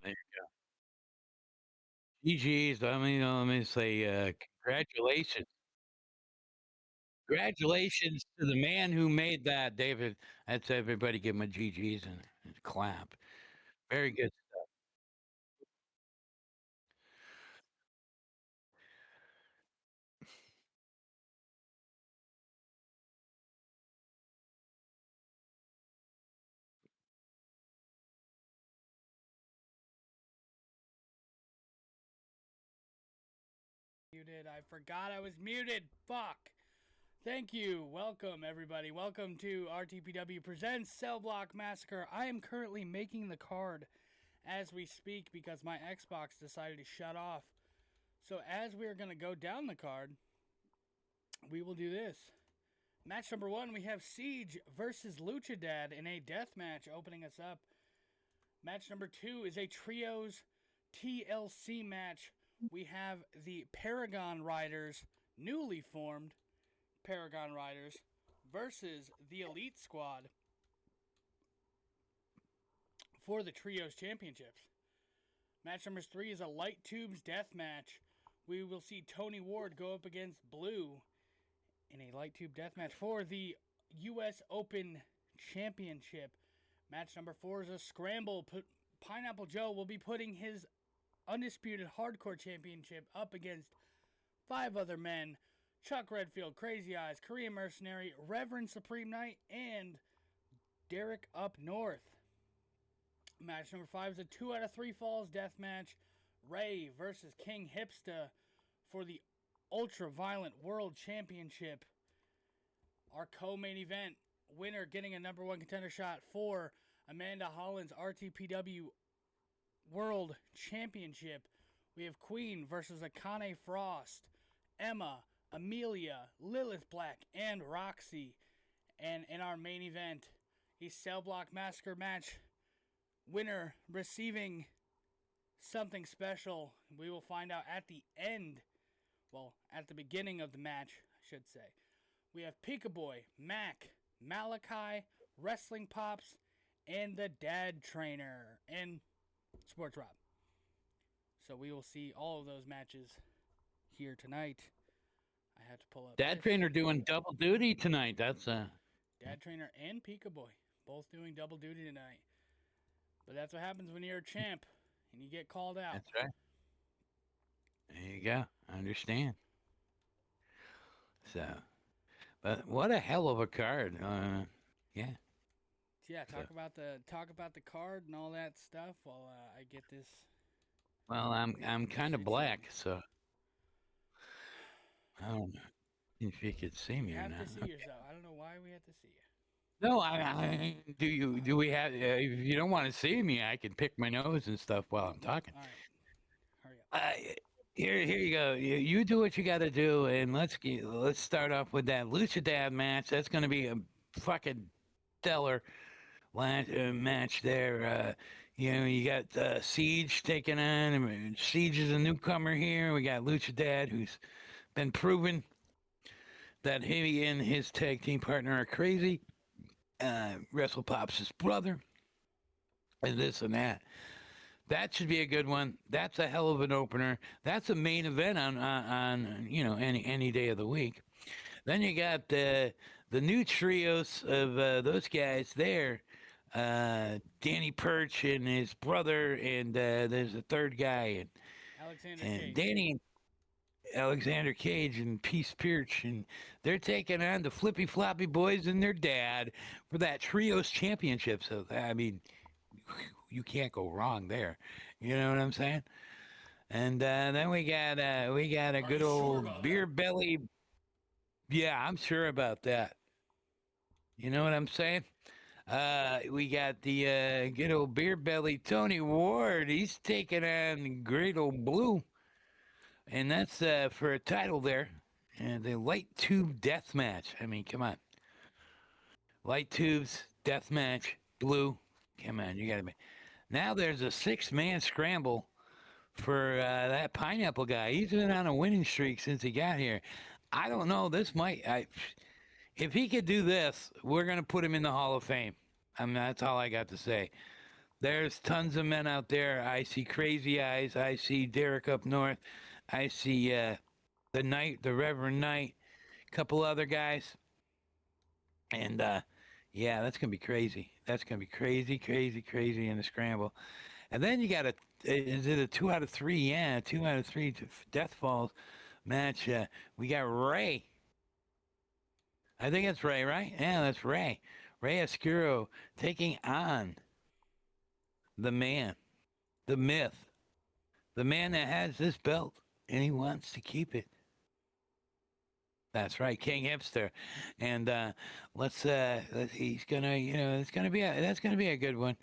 There you go. GG's. Let me say, congratulations. Congratulations to the man who made that, David. That's everybody give him a GG's and clap. Very good. Muted. I forgot I was muted. Fuck. Thank you. Welcome, everybody. Welcome to RTPW Presents Cell Block Massacre. I am currently making the card as we speak because my Xbox decided to shut off. So as we are going to go down the card, we will do this. Match number 1, we have Seige versus Lucha Dad in a death match opening us up. Match number 2 is a trios TLC match. We have the Paragon Riders, newly formed Paragon Riders, versus the Elite Squad for the Trios Championships. Match number 3 is a LightTubes death match. We will see Tony Ward go up against Blue in a LightTube death match for the US Open Championship. Match number 4 is a Scramble. PineappleJoe will be putting his undisputed hardcore championship up against 5 other men: Chuck Redfield, Crazyeyez, Korean Mercenary, Reverend Supreme Knight, and DerekNorth. Match number 5 is a 2 out of 3 falls death match. Rey versus KingHipsta for the Ultra Violent World Championship. Our co-main event winner getting a number 1 contender shot for Amanda Holland's RTPW World Championship. We have Queen versus Akane Frost, Emma, Amelia, Lilith Black, and Roxie. And in our main event, a Cell Block Massacre match winner receiving something special. We will find out at the end, well, at the beginning of the match, I should say. We have Pikaboy, Mac, Malachii, Wrestling Pops, and the Dadtrainer, and Sportsrob. So we will see all of those matches here tonight. I have to pull up Dadtrainer doing double duty tonight. That's Dadtrainer and Pikaboy both doing double duty tonight. But that's what happens when you're a champ and you get called out. That's right. There you go. I understand. So, but what a hell of a card. Yeah. Yeah, talk about the card and all that stuff while I get this. Well, I'm kind of black, so I don't know if you could see me You or have not. to see yourself. I don't know why we have to see you. No, do we have? If you don't want to see me, I can pick my nose and stuff while I'm talking. All right, hurry up. Here you go. You do what you got to do, and let's start off with that Lucha Dad match. That's going to be a fucking stellar match there. You got Seige taking on. Seige is a newcomer here. We got Lucha Dad, who's been proven that he and his tag team partner are crazy. Wrestle Pops' his brother, and this and that. That should be a good one. That's a hell of an opener. That's a main event on any day of the week. Then you got the new trios of those guys there. Danny Perch and his brother, and there's a third guy, and Danny Alexander Cage and Peace Perch, and they're taking on the Flippy Floppy Boys and their dad for that trios championship. So I mean, you can't go wrong there. You know what I'm saying? And then we got a good old beer belly. Yeah, I'm sure about that. You know what I'm saying? We got the good old beer belly Tony Ward. He's taking on Great Old Blue, and that's for a title there. And the Light Tube Death Match. I mean, come on. Light Tubes Death Match. Blue. Come on, you gotta be. Now there's a 6-man scramble for that Pineapple guy. He's been on a winning streak since he got here. I don't know. This might. If he could do this, we're gonna put him in the Hall of Fame. I mean, that's all I got to say. There's tons of men out there. I see Crazyeyez. I see Derek up north. I see the Knight, the Reverend Knight, a couple other guys. And yeah, that's gonna be crazy. That's gonna be crazy, crazy, crazy in the scramble. And then you got is it a 2 out of 3? Yeah, 2 out of 3 death falls match. We got Rey. I think it's Rey, right? Yeah, that's Rey. Rey Oscuro taking on the man, the myth, the man that has this belt and he wants to keep it. That's right, KingHipsta, and he's gonna, it's gonna be that's gonna be a good one.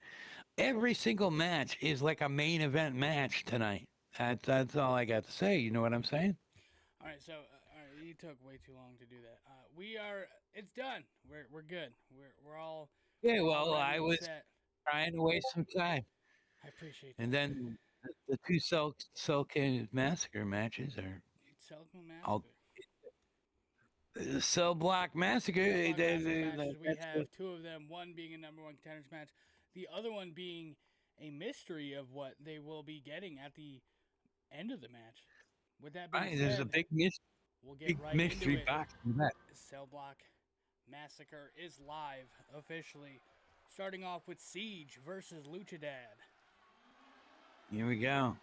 Every single match is like a main event match tonight. That's all I got to say. You know what I'm saying? All right, so all right, you took way too long to do that. It's done. We're good. We're all Yeah. all Well, ready I and was set. trying to waste some time, I appreciate and that. then the two Sulkin Massacre matches are Selco all Massacre. Cell Block Massacre. Cell Block Massacre matches. We That's have two of them. One being a number one contenders match. The other one being a mystery of what they will be getting at the end of the match. With that being right. There's a said, we'll get big right into mystery it. box in that. Cell Block Massacre is live officially. Starting off with Seige versus Lucha Dad. Here we go.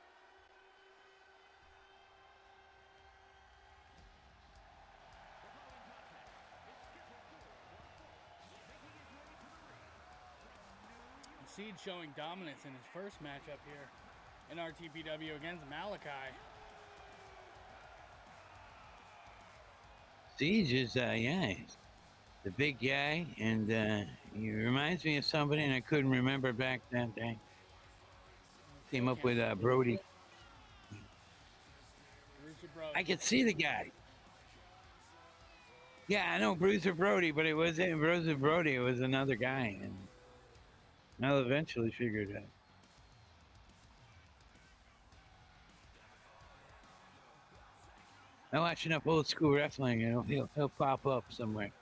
Seige showing dominance in his first matchup here in RTPW against Malachii. Siege is he's the big guy, and he reminds me of somebody, and I couldn't remember back that day. Came up with Brody. I could see the guy. Yeah, I know Bruiser Brody, but it wasn't Bruiser Brody. It was another guy, and I'll eventually figure it out. I watch enough old school wrestling, and he'll pop up somewhere.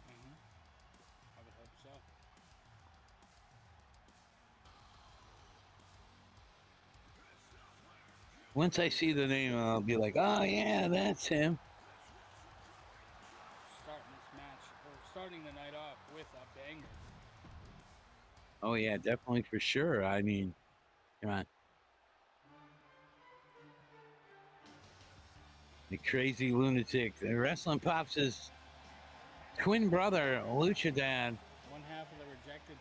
I would hope so. Once I see the name, I'll be like, oh yeah, that's him. Starting the night off with a banger. Oh yeah, definitely for sure. I mean, come on. The crazy lunatic. The Wrestling Pops' twin brother, Lucha Dad. One half of the Rejected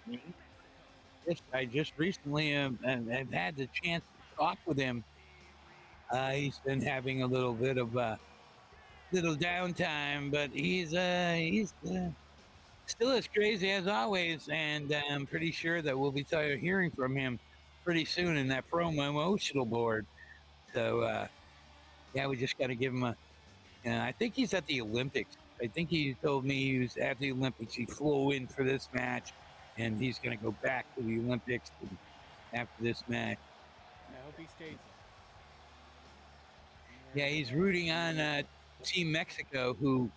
Psychos. I just recently have had the chance to talk with him. He's been having a little bit of little downtime, but he's still as crazy as always, and I'm pretty sure that we'll be hearing from him pretty soon in that promotional board. So yeah, we just got to give him a. I think he's at the Olympics. I think he told me he was at the Olympics. He flew in for this match, and he's going to go back to the Olympics after this match. I hope he stays. Yeah, he's rooting on Team Mexico, who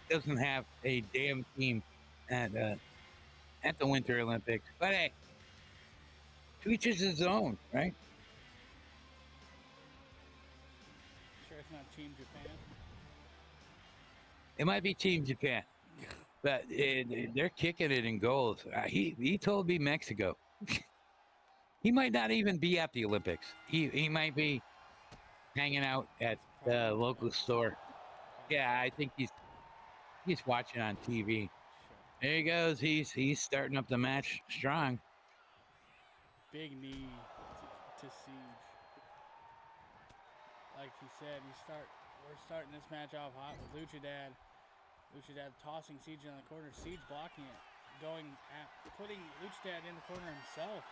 doesn't have a damn team at the Winter Olympics. But hey, to each his own, right? Sure it's not Team Japan? It might be Team Japan, but they're kicking it in goals. He told me Mexico. He might not even be at the Olympics. He might be hanging out at the local store. Yeah, I think he's watching on TV. There he goes. He's starting up the match strong. Big knee to Seige. Like he said, we're starting this match off hot with Lucha Dad. Lucha Dad tossing Seige in the corner. Seige blocking it. Putting Lucha Dad in the corner himself.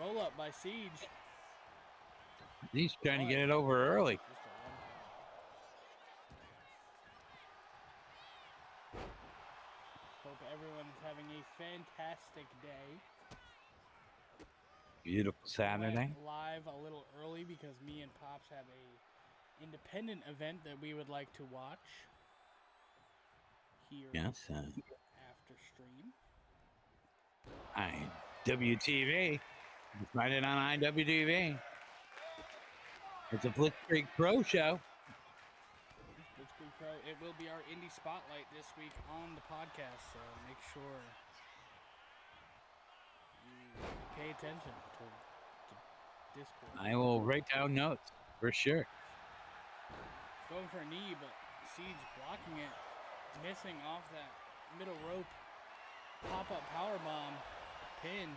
Roll up by Seige. He's trying to get it over early. Hope everyone is having a fantastic day. Beautiful Saturday. Live a little early because me and Pops have a independent event that we would like to watch. here Yes. after stream. IWTV. You find it on IWTV. It's a Blitzkrieg Pro show. Blitzkrieg Pro. It will be our Indy spotlight this week on the podcast, so make sure you pay attention to Discord. I will write down notes for sure. Going for a knee, but Seige blocking it, missing off that middle rope. Pop-up powerbomb, pin.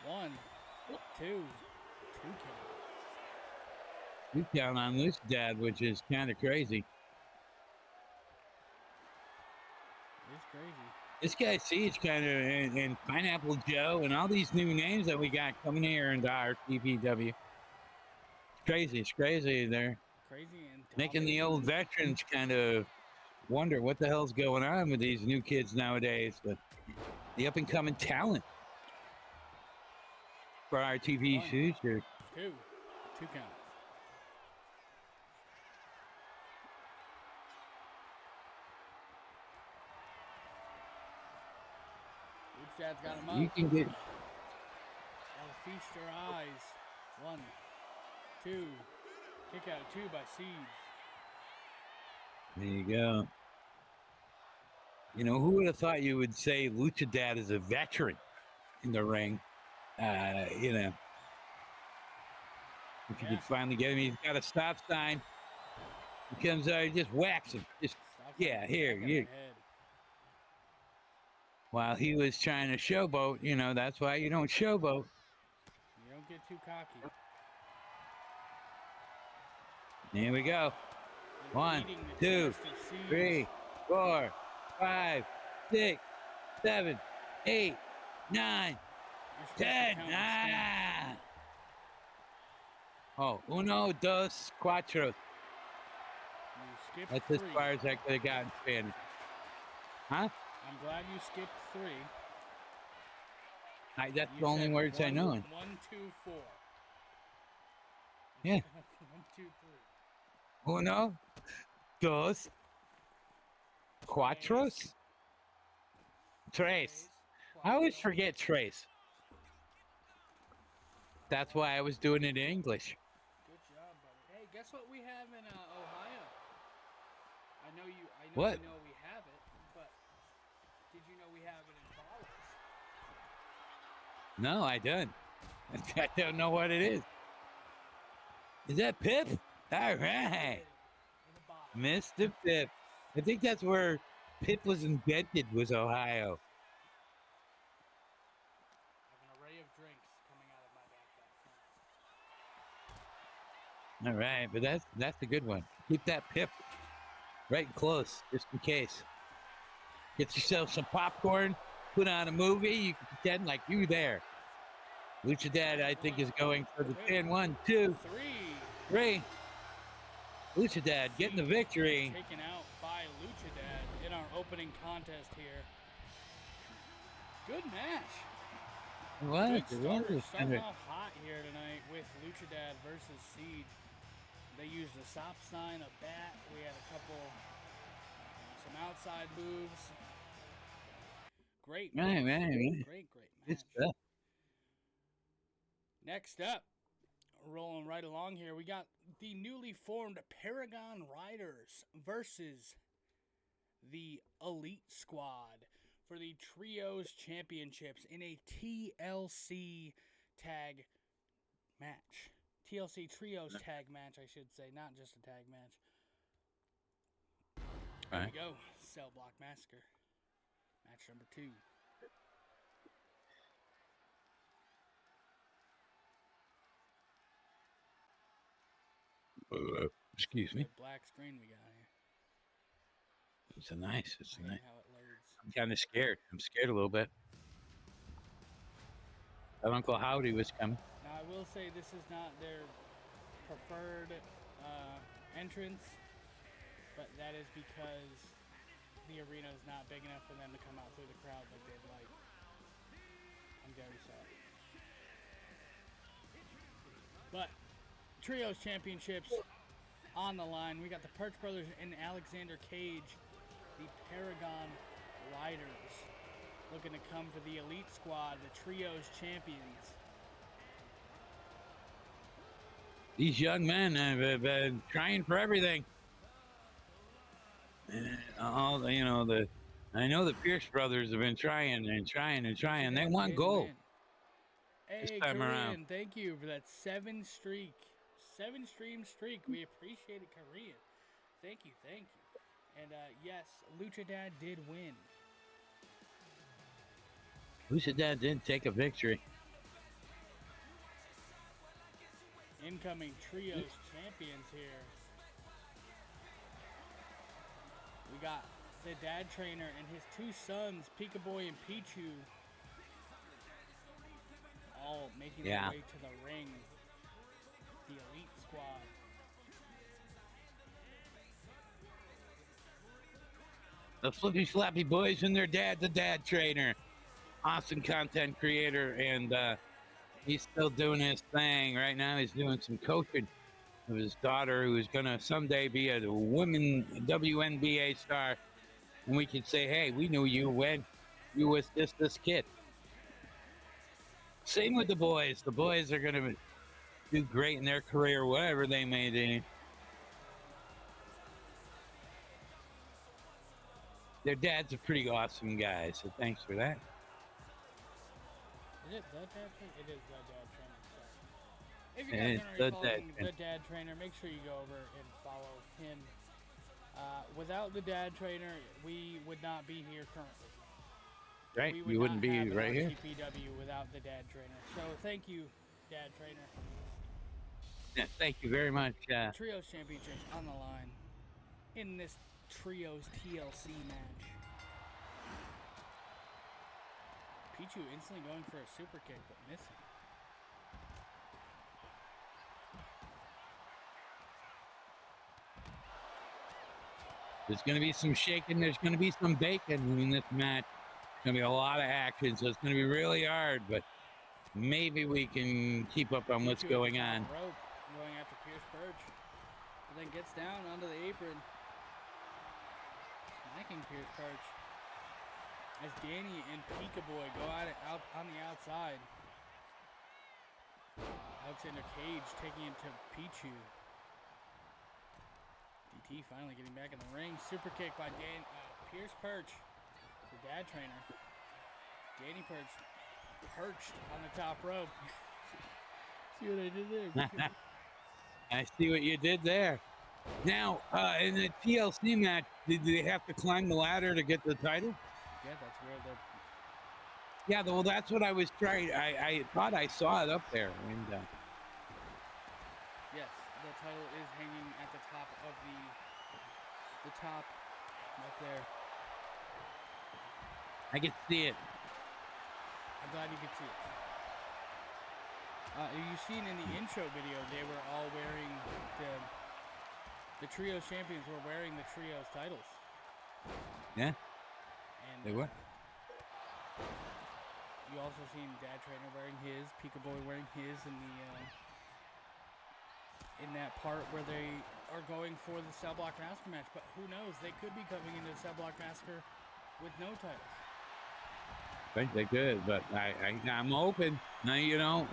1, 2, 2 count. 2 count on this dad, which is kind of crazy. It's crazy. This guy Seige kind of and PineappleJoe and all these new names that we got coming here into our RTPW. It's crazy. It's crazy. They're Crazy and making the old veterans kind of wonder what the hell's going on with these new kids nowadays. But the up and coming talent for our TV future. 2 count. Dad's got him up. You can get. Gotta feast your eyes. 1, 2. Kick out 2 by Seige. There you go. You know, who would have thought you would say Lucha Dad is a veteran in the ring? You know, if you could finally get him, he's got a stop sign. He comes out, he just whacks him. Just here. While he was trying to showboat, you know, that's why you don't showboat. You don't get too cocky. Here we go. 1, 2, 3, 4, 5, 6, 7, 8, 9, 10. Oh, 1, 2, 4. That's as far as I could have gotten Spanish. Huh? I'm glad you skipped 3. That's the only words I know. 1, 2, 4. Yeah. 1, 2, 3. 1, 2, 4. Trace. I always forget Trace. That's why I was doing it in English. Good job, buddy. Hey, guess what we have in Ohio? I know What? You know we have it, but did you know we have it in Dallas? No, I don't. I don't know what it is. Is that Pip? All right. Mr. Pip. I think that's where Pip was invented, was Ohio. I have an array of drinks coming out of my backpack. All right, but that's a good one. Keep that Pip right and close, just in case. Get yourself some popcorn, put on a movie, you can pretend like you there. Lucha Dad, I think, is going for the pin. 1, 2, 3. Lucha Dad getting the victory. Taken out by Lucha Dad in our opening contest here. Good match. It was. Starting off hot here tonight with Lucha Dad versus Seige. They used a stop sign, a bat. We had a couple, some outside moves. Great match. Great match. Next up, rolling right along here, we got the newly formed Paragon Riders versus the Elite Squad for the Trios Championships in a TLC tag match. TLC Trios tag match, I should say, not just a tag match. Here we go. Cell Block Massacre. Match number 2. Excuse me. Black screen we got here. It's nice. How it loads. I'm kind of scared. I'm scared a little bit. Thought Uncle Howdy was coming. Now I will say this is not their preferred entrance, but that is because the arena is not big enough for them to come out through the crowd like they'd like. I'm very sorry. But Trios Championships on the line. We got the Perch Brothers and Alexander Cage the Paragon Riders, looking to come for the Elite Squad, the Trios champions. These young men have been trying for everything. All you know, I know the Pierce brothers have been trying and trying and trying. They want gold this Hey, time Korean, around. thank you for that 7 stream streak. We appreciate it, Korean. Thank you, thank you. And yes, Lucha Dad did win. Lucha Dad did take a victory. Incoming Trios champions here. We got the Dadtrainer and his 2 sons, Pikaboy and Pichu, all making their way to the ring. The Elite Squad. The Flippy Flappy Boys and their dad, the Dadtrainer. Awesome content creator, and he's still doing his thing. Right now he's doing some coaching of his daughter, who is going to someday be a women WNBA star. And we can say, hey, we knew you when you was this kid. Same with the boys. The boys are going to do great in their career, whatever they may do. Their dad's a pretty awesome guy, so thanks for that. Is it the Dadtrainer? It is the Dadtrainer. If you guys aren't already following the Dadtrainer, make sure you go over and follow him. Without the Dadtrainer, we would not be here currently. Right, you wouldn't be right here. RTPW without the Dadtrainer. So thank you, Dadtrainer. Yeah, thank you very much. Trios Championship on the line in this Trios TLC match. Pichu instantly going for a super kick, but missing. There's going to be some shaking. There's going to be some bacon in this match. There's going to be a lot of action, so it's going to be really hard, but maybe we can keep up on what's going on. Rope, going after Pierce Perch, and then gets down onto the apron, smacking Pierce Perch as Danny and Pikaboy go at it out on the outside. Alexander Cage taking it to Pichu. DT finally getting back in the ring. Super kick by Pierce Perch, the Dadtrainer. Danny Perch perched on the top rope. See what I did there? I see what you did there. Now, in the TLC match, did they have to climb the ladder to get the title? Yeah, that's where the... Yeah, well, that's what I was trying. I thought I saw it up there. And, yes, the title is hanging at the top of the top up there. I can see it. I'm glad you could see it. You've seen in the intro video, they were all wearing the Trios champions were wearing the Trios titles. Yeah. And they were. You also seen Dadtrainer wearing his, Pikaboy wearing his in that part where they are going for the Cell Block Massacre match. But who knows? They could be coming into the Cell Block Massacre with no titles. I think they could, but I'm open. Now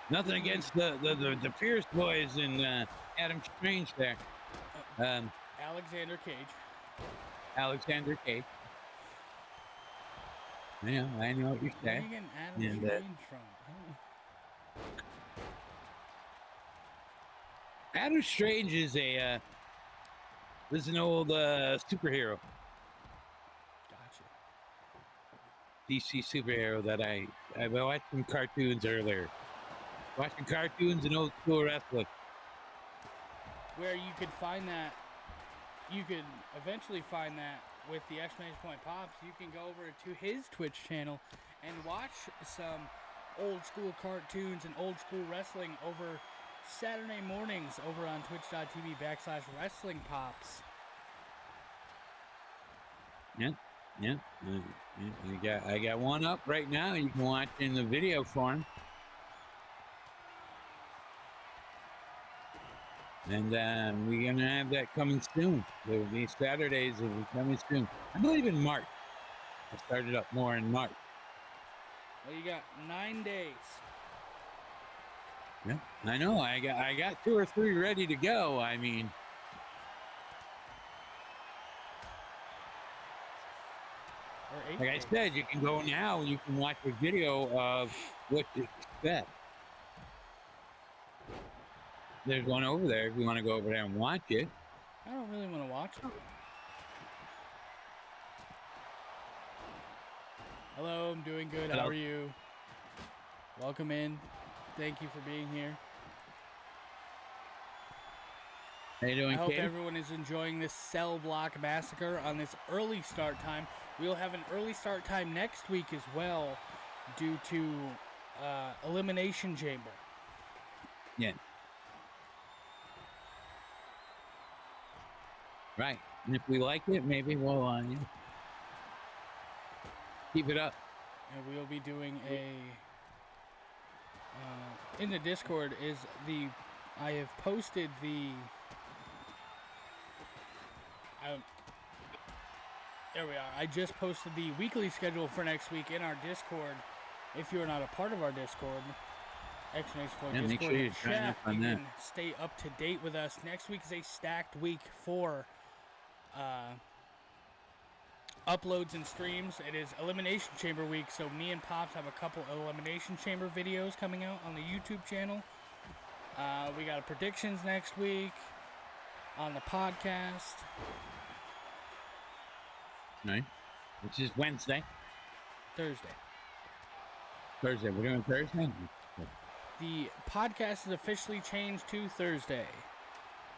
nothing against the Pierce boys and Adam Strange there. Alexander Cage. Alexander Cage. I know what you're saying. Where are you getting Adam Strange from? Adam Strange is an old superhero. Gotcha. DC superhero that I watched some cartoons earlier. Watching cartoons and old school wrestling. Where you could find that, you could eventually find that with the exclamation point Pops. You can go over to his Twitch channel and watch some old school cartoons and old school wrestling over Saturday mornings over on twitch.tv/wrestlingpops. Yeah. I got one up right now. You can watch in the video form. And we're gonna have that coming soon. These Saturdays will be coming soon. I believe in March. I started up more in March. Well, you got 9 days. Yeah, I know. I got 2 or 3 ready to go. I mean, Or 8 like days. I said, you can go now. You can watch a video of what to expect. There's one over there if you want to go over there and watch it. I don't really want to watch it. Hello, I'm doing good. Hello. How are you? Welcome in. Thank you for being here. How you doing, I hope Katie? everyone is enjoying this cell block massacre on this early start time. We'll have an early start time next week as well due to Elimination Chamber. Yeah. Right. And if we like it, maybe we'll keep it up. And we'll be doing a... in the Discord is the... I have posted the... there we are. I just posted the weekly schedule for next week in our Discord. If you're not a part of our Discord, exclamation point Make Discord sure you in sign chat, up on you that. can stay up to date with us. Next week is a stacked week for uploads and streams. It is Elimination Chamber week, so me and Pops have a couple Elimination Chamber videos coming out on the YouTube channel. We got predictions next week on the podcast. Right. Which is Wednesday. Thursday. We're doing Thursday? The podcast is officially changed to Thursday.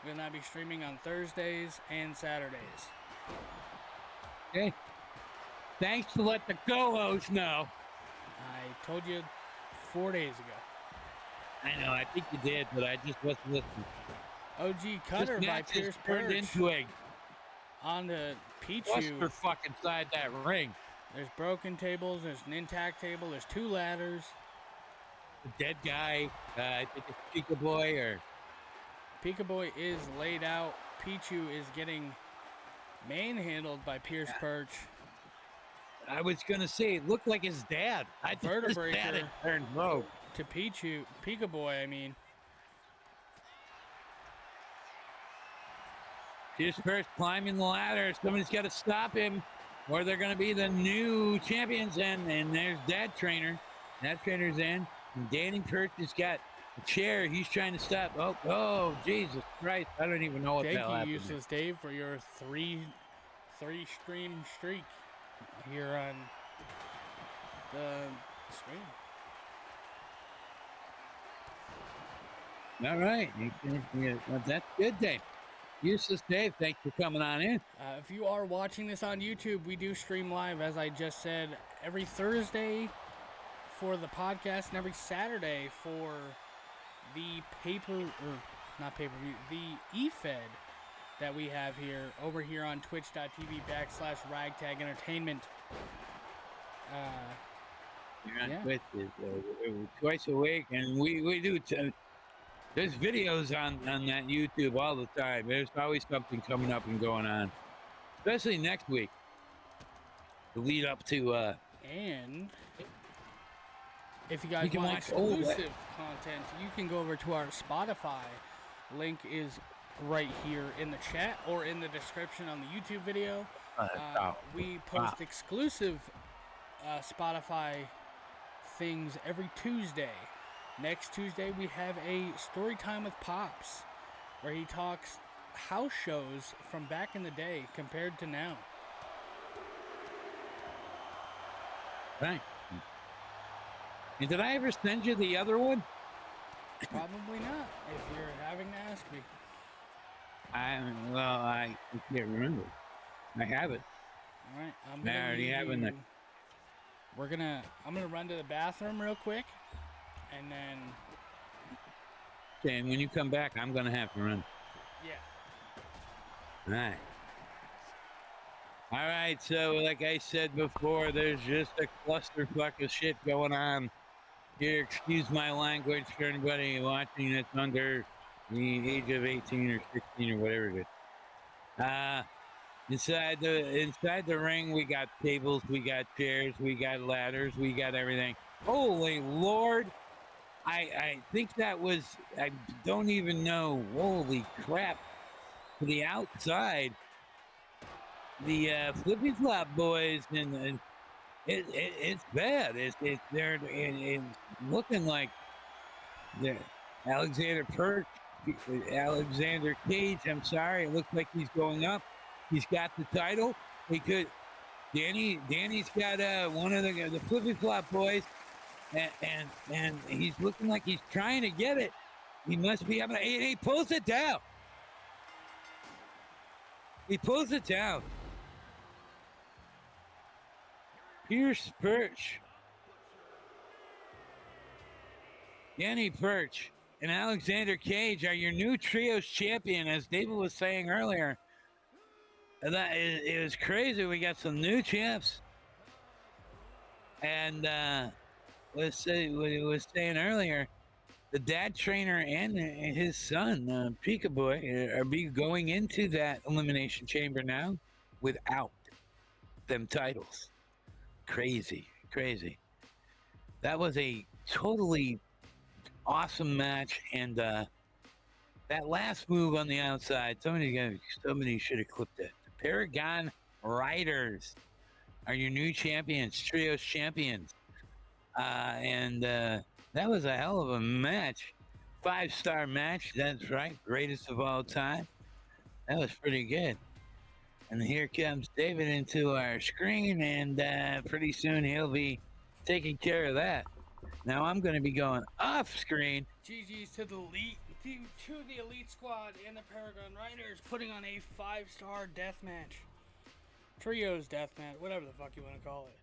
We'll now be streaming on Thursdays and Saturdays. Okay. Thanks to let the co-host know. I told you 4 days ago. I know, I think you did, but I just wasn't listening. OG Cutter This by match is Pierce turned Perch into a on the cluster Pichu. fucking side that ring. There's broken tables, there's an intact table, there's 2 ladders. The dead guy, I think it's Pikaboy or... Pikaboy is laid out. Pichu is getting manhandled by Pierce Perch. I was gonna say, it looked like his dad. I thought his dad had turned rogue. To Pikaboy, I mean. Pierce first climbing the ladder. Somebody's got to stop him, or they're going to be the new champions. And there's Dadtrainer. Dadtrainer's in. And Danny Kirk has got a chair. He's trying to stop. Oh, Jesus Christ! I don't even know what the hell Thank you, happened. Useless Dave, for your three stream streak here on the stream. All right, well, that's good, Dave. Useless Dave, thanks for coming on in. If you are watching this on YouTube, we do stream live, as I just said, every Thursday for the podcast and every Saturday for the not pay-per-view, the e-fed that we have here over here on twitch.tv/ragtag entertainment. You're on Yeah. Twitch twice a week, and we do. There's videos on that YouTube all the time. There's always something coming up and going on, especially next week. The lead up to. And if you guys can want watch exclusive content, you can go over to our Spotify. Link is right here in the chat or in the description on the YouTube video. We post exclusive Spotify things every Tuesday. Next Tuesday, we have a story time with Pops, where he talks house shows from back in the day compared to now. Right. And did I ever send you the other one? Probably not, if you're having to ask me. I can't remember. I have it. All right, I'm I gonna already leave have it in you. the- I'm gonna run to the bathroom real quick, and then Okay, and when you come back, I'm gonna have to run. yeah. All right, so like I said before, there's just a clusterfuck of shit going on here. Excuse my language for anybody watching that's under the age of 18 or 16 or whatever it is. Inside the ring, we got tables, we got chairs, we got ladders, we got everything. Holy Lord! I think that was, I don't even know. Holy crap! To the outside, the Flippy Flop boys, and it's bad. It's looking like the Alexander Cage. I'm sorry. It looks like he's going up. He's got the title. He could. Danny's got one of the Flippy Flop boys, and he's looking like he's trying to get it. He must be having. He pulls it down. He pulls it down. Pierce Perch, Danny Perch, and Alexander Cage are your new trios champion, as David was saying earlier. That it was crazy. We got some new champs, and let's say what he was saying earlier. The Dadtrainer and his son Pikaboy are going into that elimination chamber now without them titles. Crazy. That was a totally awesome match, and that last move on the outside, somebody should have clipped it. The Paragon Riders are your new champions, trios champions, and that was a hell of a match. 5-star match, that's right, greatest of all time. That was pretty good. And here comes David into our screen, and pretty soon he'll be taking care of that. Now I'm going to be going off screen. GG's to the elite squad and the Paragon Riders putting on a 5-star death match. Trios death match, whatever the fuck you want to call it.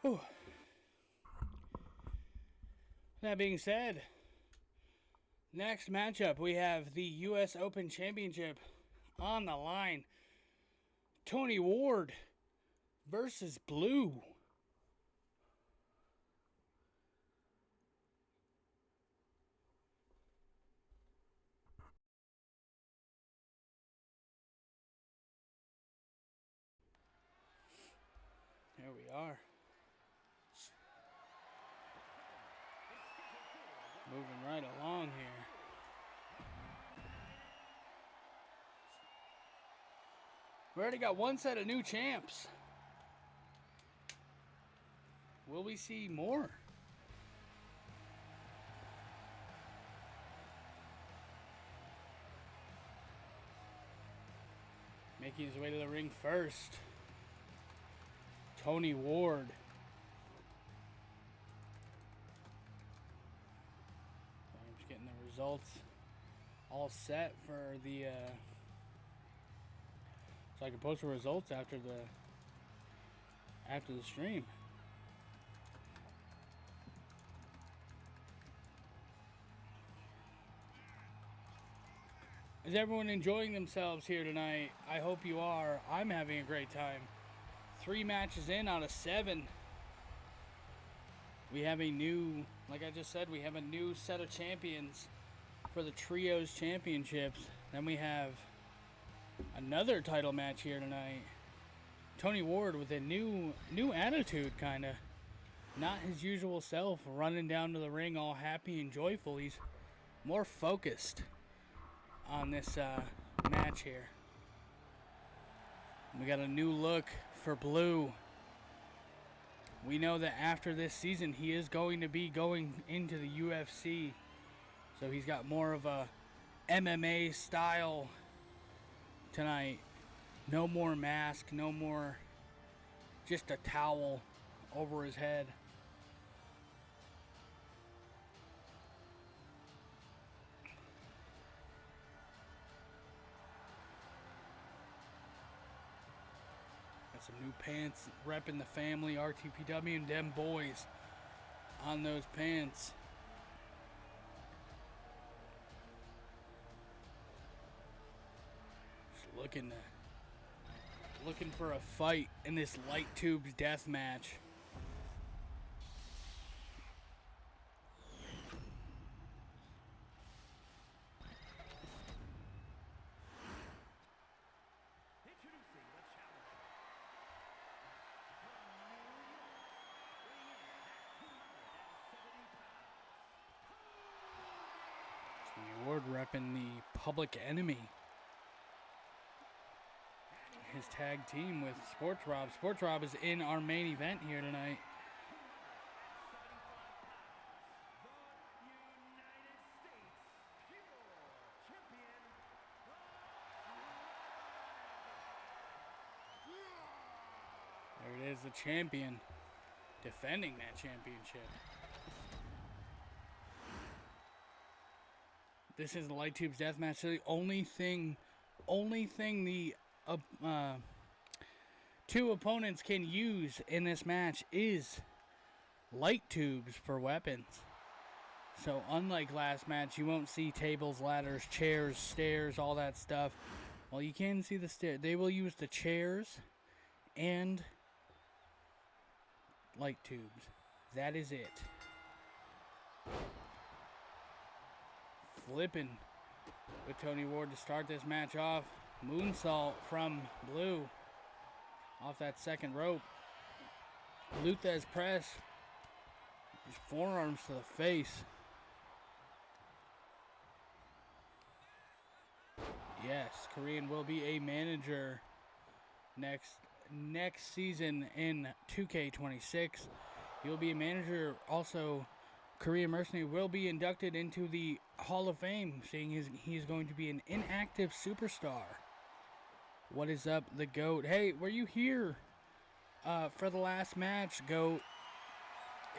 Whew. That being said, next matchup we have the US Open Championship on the line. Tony Ward versus Blue. There we are. Moving right along here. We already got one set of new champs. Will we see more? Making his way to the ring first, Tony Ward. I'm just getting the results all set for the so I can post the results after the stream. Is everyone enjoying themselves here tonight? I hope you are. I'm having a great time. 3 matches in out of 7. We have a new, like I just said, we have a new set of champions for the Trios Championships. Then we have another title match here tonight. Tony Ward with a new attitude, kind of. Not his usual self, running down to the ring all happy and joyful. He's more focused on this match here. We got a new look for Blue. We know that after this season he is going to be going into the UFC, so he's got more of a MMA style tonight. No more mask, no more just a towel over his head. Some new pants, repping the family, RTPW, and them boys on those pants. Just looking for a fight in this LightTubes death match. repping the Public Enemy. His tag team with Sportsrob. Sportsrob is in our main event here tonight. There it is, the champion defending that championship. This is the LightTubes Deathmatch. So the only thing the two opponents can use in this match is light tubes for weapons. So unlike last match, you won't see tables, ladders, chairs, stairs, all that stuff. Well, you can see the stairs. They will use the chairs and light tubes. That is it. Flipping with Tony Ward to start this match off. Moonsault from Blue off that second rope. Luthez press. His forearms to the face. Yes, Korean will be a manager next season in 2K26. He will be a manager also. Korean Mercenary will be inducted into the Hall of Fame, seeing he is going to be an inactive superstar. What is up, the GOAT? Hey, were you here for the last match, GOAT?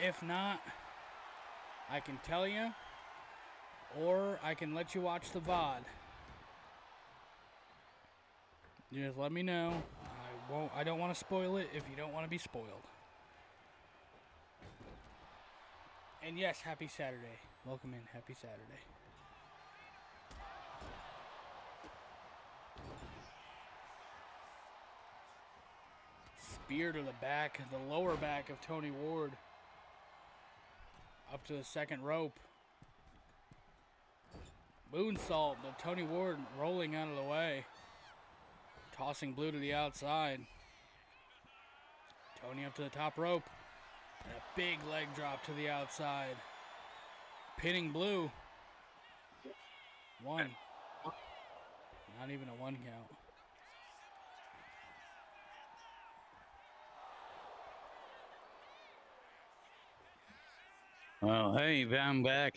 If not, I can tell you, or I can let you watch the VOD. Just let me know. I don't want to spoil it if you don't want to be spoiled. And yes, happy Saturday. Welcome in. Happy Saturday. Spear to the back, the lower back of Tony Ward. Up to the second rope. Moonsault, but Tony Ward rolling out of the way. Tossing Blue to the outside. Tony up to the top rope. And a big leg drop to the outside. Pinning Blue. One. Not even a one count. Well, hey, I'm back.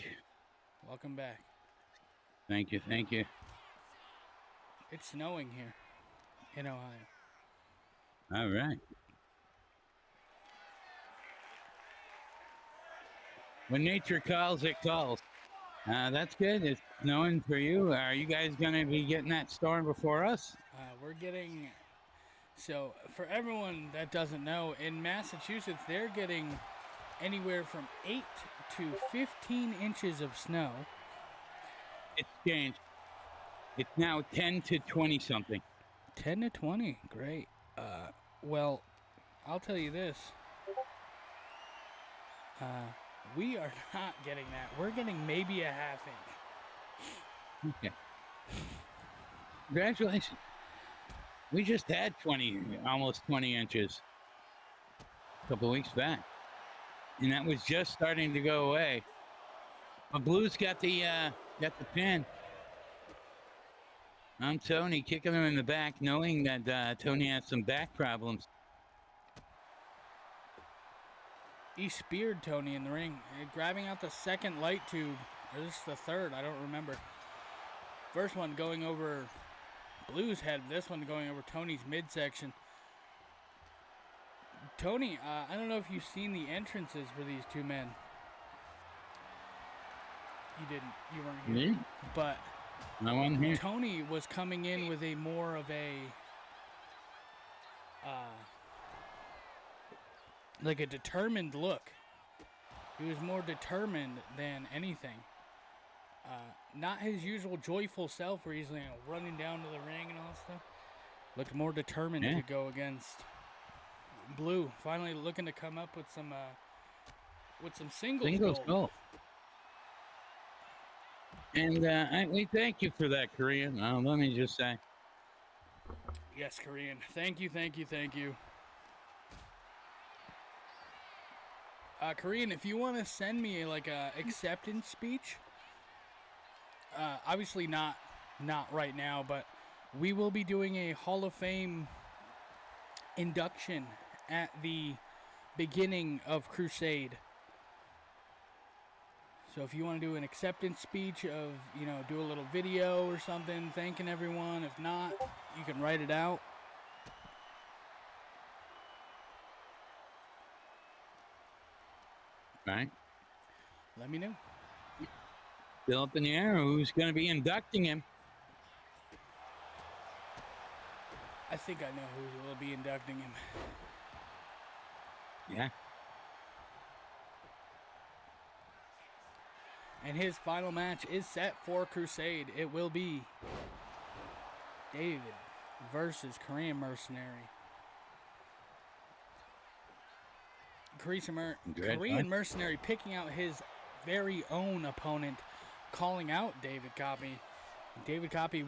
Welcome back. Thank you, thank you. It's snowing here in Ohio. All right. When nature calls, it calls. That's good. It's snowing for you. Are you guys going to be getting that storm before us? We're getting... So, for everyone that doesn't know, in Massachusetts, they're getting anywhere from 8 to 15 inches of snow. It's changed. It's now 10 to 20 something. 10 to 20. Great. Well, I'll tell you this. We are not getting that. We're getting maybe a half inch. Okay. Congratulations. We just had almost 20 inches a couple weeks back. And that was just starting to go away. But Blue's got the pin. I'm Tony, kicking him in the back, knowing that Tony has some back problems. He speared Tony in the ring, grabbing out the second light tube. Or this is the third, I don't remember. First one going over Blue's head, this one going over Tony's midsection. Tony, I don't know if you've seen the entrances for these two men. You didn't, you weren't here. Me? But no one here. Tony was coming in with a more of a like a determined look. He was more determined than anything. Not his usual joyful self where he's running down to the ring and all that stuff. Looked more determined to go against Blue. Finally looking to come up with some singles gold. And we thank you for that, Korean. Let me just say. Yes, Korean. Thank you, thank you, thank you. Korean, if you want to send me like a acceptance speech, Obviously not right now, but we will be doing a Hall of Fame induction at the beginning of Crusade. So if you want to do an acceptance speech of, you know, do a little video or something thanking everyone. If not, you can write it out. Right. Let me know. Still up in the air. Who's going to be inducting him? I think I know who will be inducting him. Yeah. And his final match is set for Crusade. It will be David versus Korean Mercenary. Korean Mercenary picking out his very own opponent, calling out David Copy. David Copy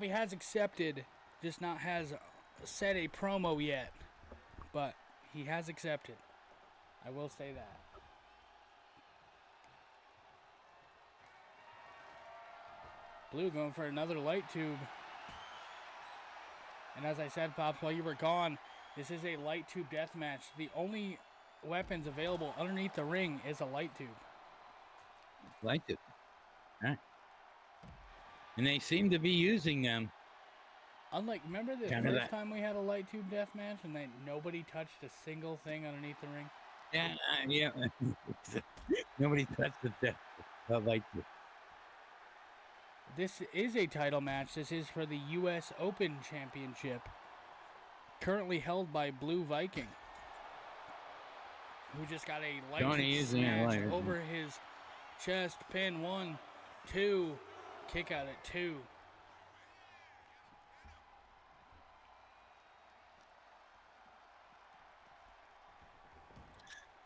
has accepted, just not has said a promo yet, but he has accepted. I will say that. Blue going for another light tube. And as I said, Pops, while you were gone, this is a light tube death match. The only weapons available underneath the ring is a light tube. Light tube. All right. And they seem to be using them. Unlike, remember the first time we had a light tube death match and then nobody touched a single thing underneath the ring? Yeah, yeah. Nobody touched the light tube. This is a title match. This is for the US Open Championship, currently held by Blue Viking, who just got a light smash over his chest. Pin 1, 2, kick out at 2.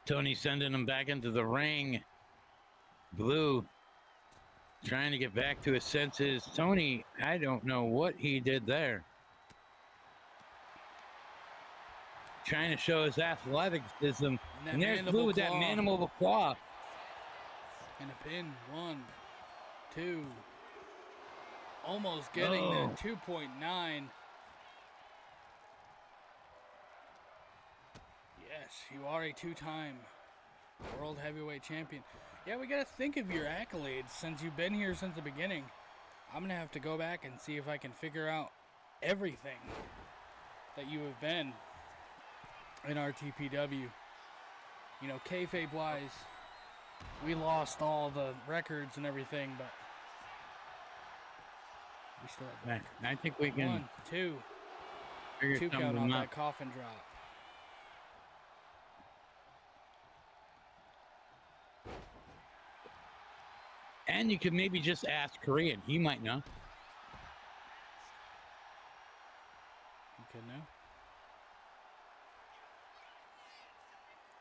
Tony sending him back into the ring. Blue trying to get back to his senses. Tony, I don't know what he did there. Trying to show his athleticism. And there's Blue with that mandible claw. And a pin. 1, 2. Almost getting that 2.9. Yes, you are a 2-time World Heavyweight Champion. Yeah, we got to think of your accolades since you've been here since the beginning. I'm going to have to go back and see if I can figure out everything that you have been in RTPW. You know, kayfabe-wise, we lost all the records and everything, but we still have that. I think we can 1, 2. figure 2 count something on out. that coffin drop. And you could maybe just ask Korean. He might know. You could know.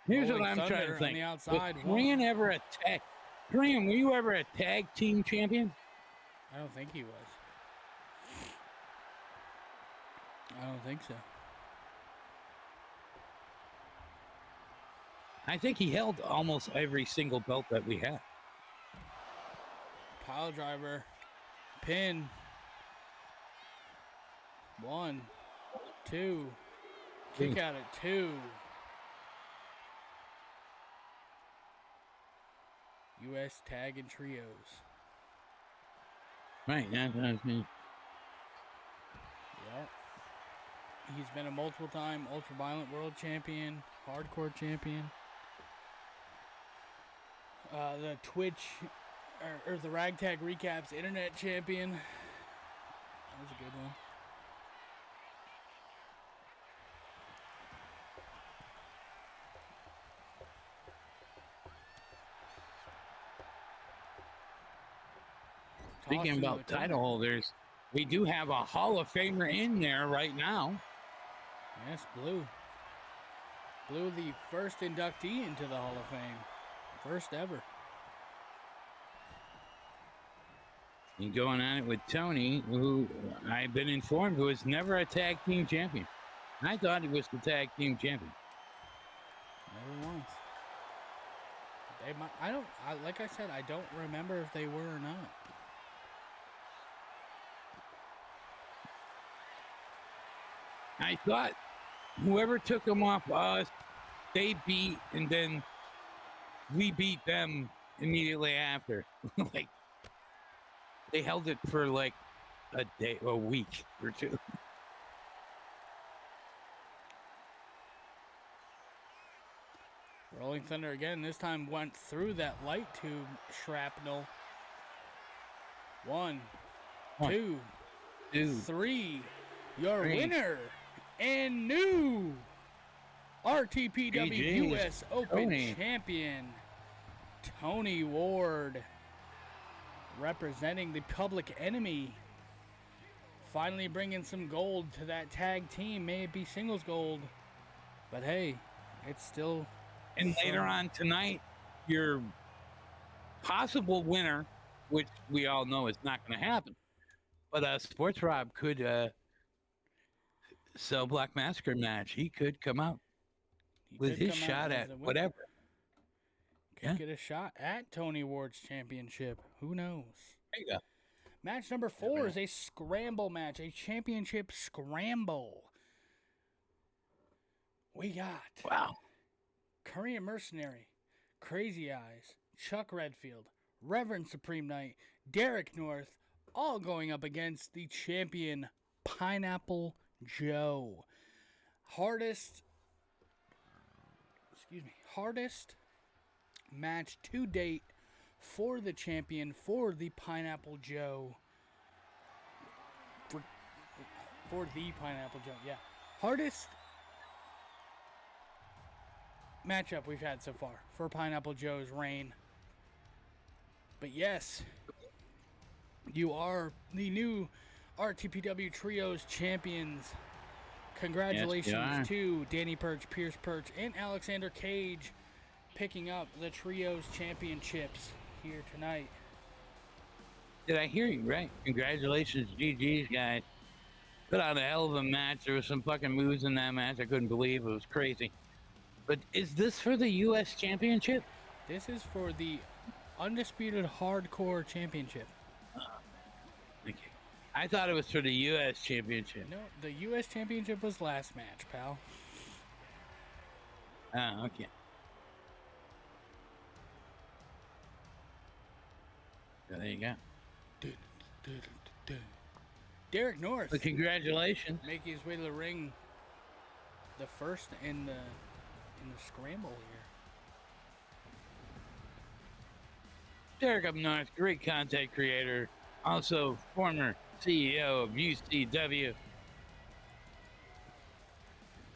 Here's Rolling what I'm trying to Thunder think. on the outside. Was Korean ever a tag? Korean, were you ever a tag team champion? I don't think he was. I don't think so. I think he held almost every single belt that we had. Pile driver. Pin. 1, 2. Kick out at 2. US tag and trios. Right, that's what I was mean. Yep. He's been a multiple-time ultra-violent world champion, hardcore champion. The Twitch, or the Ragtag Recaps internet champion. That was a good one. Speaking about title holders, we do have a Hall of Famer in there right now. Yes, Blue. Blue, the first inductee into the Hall of Fame. First ever. And going on it with Tony, who I've been informed was never a tag team champion. I thought he was the tag team champion. Never once. They might. Like I said, I don't remember if they were or not. I thought whoever took them off us, they beat, and then we beat them immediately after. Like, they held it for like a day, a week or two. Rolling Thunder again, this time went through that light tube shrapnel. One, two, three. Your winner and new RTPW US Open champion, Tony Ward, representing the Public Enemy. Finally bringing some gold to that tag team. May it be singles gold, but hey, it's still... And later on tonight, your possible winner, which we all know is not going to happen, but Sportsrob could sell Black Massacre match. He could come out with his shot at whatever. Could get a shot at Tony Ward's championship. Who knows? There you go. Match number 4 is a scramble match, a championship scramble. We got Korean Mercenary, Crazyeyez, Chuck Redfield, Reverend Supreme Knight, DerekNorth, all going up against the champion PineappleJoe. Hardest match to date for the champion, for the PineappleJoe. For the PineappleJoe, yeah. Hardest matchup we've had so far for PineappleJoe's reign. But yes, you are the new RTPW Trios champions. Congratulations to Danny Perch, Pierce Perch, and Alexander Cage picking up the Trios championships here tonight. Did I hear you right? Congratulations, GG's, guys. Put on a hell of a match. There was some fucking moves in that match I couldn't believe. It was crazy. But is this for the U.S. Championship? This is for the Undisputed Hardcore Championship. Okay. I thought it was for the U.S. Championship. No, the U.S. Championship was last match, pal. Oh, okay. So there you go. DerekNorth. Well, congratulations. Making his way to the ring. The first in the scramble here. DerekNorth, great content creator, also former CEO of UCW.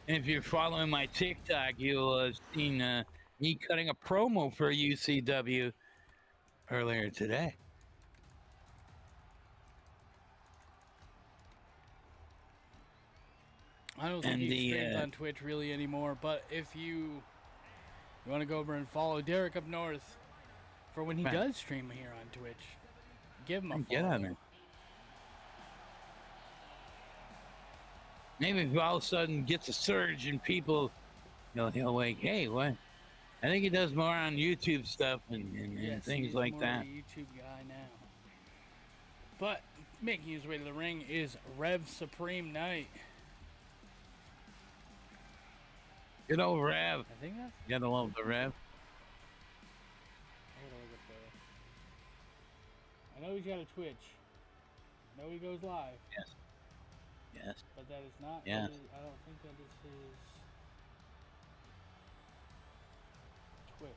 And if you're following my TikTok, you'll have seen me cutting a promo for UCW earlier today. I don't think he streams on Twitch really anymore, but if you want to go over and follow Derek up north for when he does stream here on Twitch, give him a follow. Get on it. Maybe if all of a sudden gets a surge and people, he'll like, hey, what? I think he does more on YouTube stuff and things like that. He's more a YouTube guy now. But making his way to the ring is Rev Supreme Knight. Good old Rev. I think that's... You gotta love the Rev. I know he's got a Twitch. I know he goes live. Yes. Yes. But that is not... Yeah. I don't think that is his Twitch.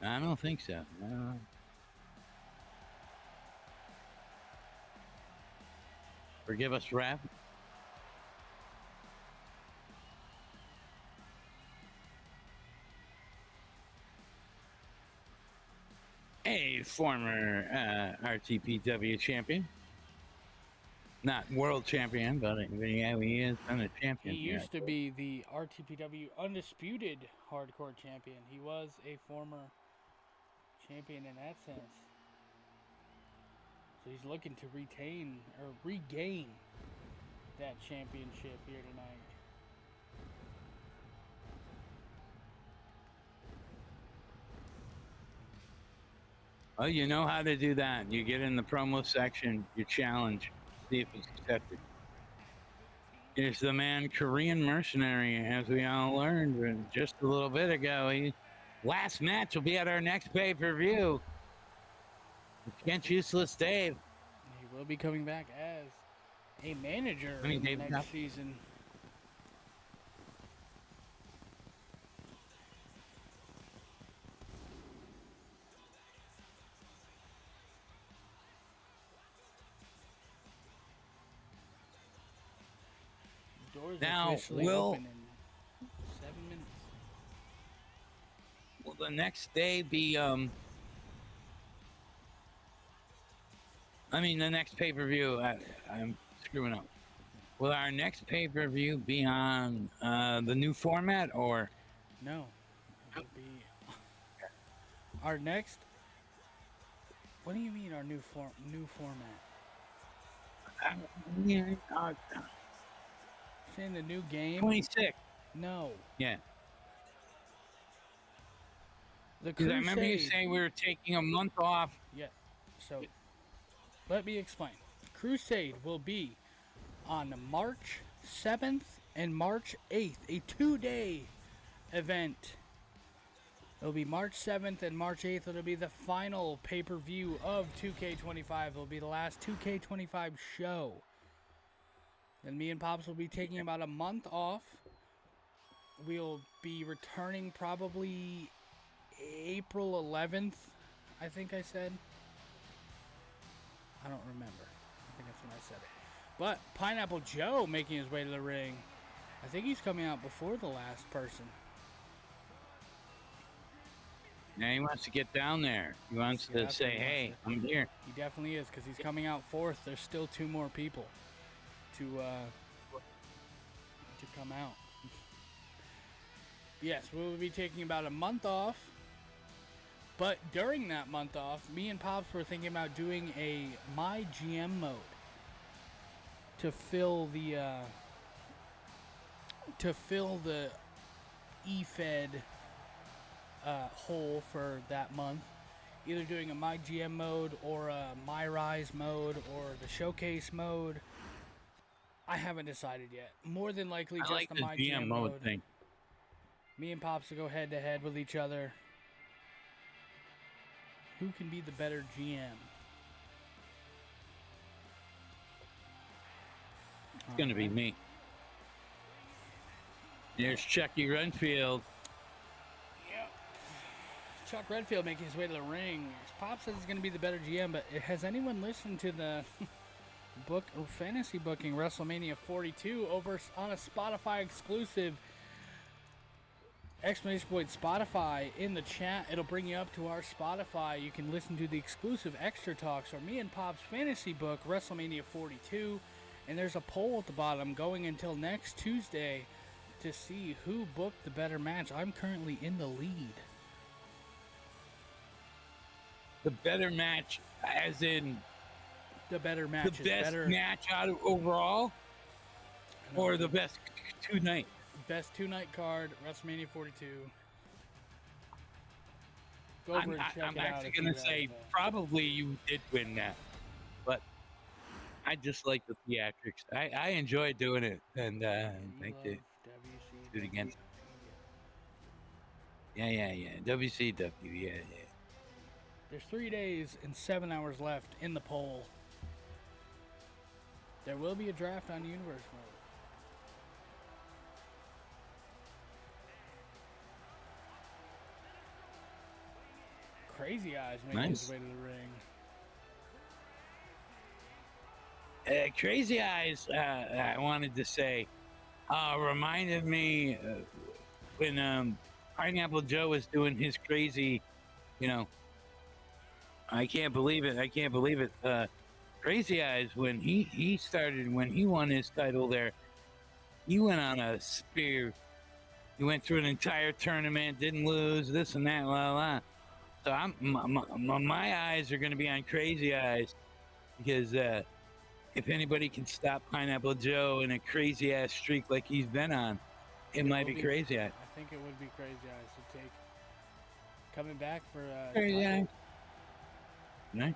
I don't think so. No. Forgive us, Rev. A former RTPW champion. Not world champion, but yeah, he is a champion. He used to be the RTPW Undisputed Hardcore champion. He was a former champion in that sense. So he's looking to retain or regain that championship here tonight. Oh, you know how to do that. You get in the promo section, you challenge, see if it's accepted. Here's the man, Korean Mercenary, as we all learned just a little bit ago. Last match will be at our next pay-per-view against Useless Dave. He will be coming back as a manager in the next season. Doors now, officially open in 7 minutes. Will the next day be, the next pay-per-view, I'm screwing up. Will our next pay-per-view be on the new format, or? No. It'll be our next. What do you mean our new format? Saying the new game? 26. No. Yeah. Because I remember you saying we were taking a month off. Yeah. So, let me explain. Crusade will be on March 7th and March 8th, a 2-day event. It'll be March 7th and March 8th. It'll be the final pay-per-view of 2K25. It'll be the last 2K25 show. Then me and Pops will be taking about a month off. We'll be returning probably April 11th, I think I said. I don't remember. I think that's when I said it. But PineappleJoe making his way to the ring. I think he's coming out before the last person. Yeah, he wants to get down there. He wants to say, hey, I'm here. He definitely is, because he's coming out fourth. There's still 2 more people to come out. Yes, we will be taking about a month off. But during that month off, me and Pops were thinking about doing a My GM mode to fill the E-Fed hole for that month. Either doing a My GM mode or a My Rise mode or the Showcase mode. I haven't decided yet. More than likely just like the the My GM mode thing. Me and Pops will go head to head with each other. Who can be the better GM? It's going to be me. There's Chucky Renfield. Yep. Chuck Redfield making his way to the ring. Pop says he's going to be the better GM, but has anyone listened to the book or fantasy booking WrestleMania 42 over on a Spotify exclusive? Exclamation point Spotify in the chat. It'll bring you up to our Spotify. You can listen to the exclusive extra talks or me and Pop's fantasy book WrestleMania 42. And there's a poll at the bottom going until next Tuesday to see who booked the better match. I'm currently in the lead. The better match, as in the better match. The best match out of overall, or the best 2-night. Best 2-night card, WrestleMania 42. Go over and check it out. I'm actually going to say probably you did win that, but I just like the theatrics. I enjoy doing it, and I think to do it again. Yeah. WCW, yeah. There's 3 days and 7 hours left in the poll. There will be a draft on Universe mode. Crazyeyez making his way to the ring. Crazyeyez, I wanted to say, reminded me when PineappleJoe was doing his crazy, I can't believe it. Crazyeyez, when he started, when he won his title there, he went on a spear. He went through an entire tournament, didn't lose, this and that, la la. So my eyes are going to be on Crazyeyez, because if anybody can stop PineappleJoe in a crazy ass streak like he's been on, it might be Crazyeyez. I think it would be Crazyeyez to take coming back for. Right?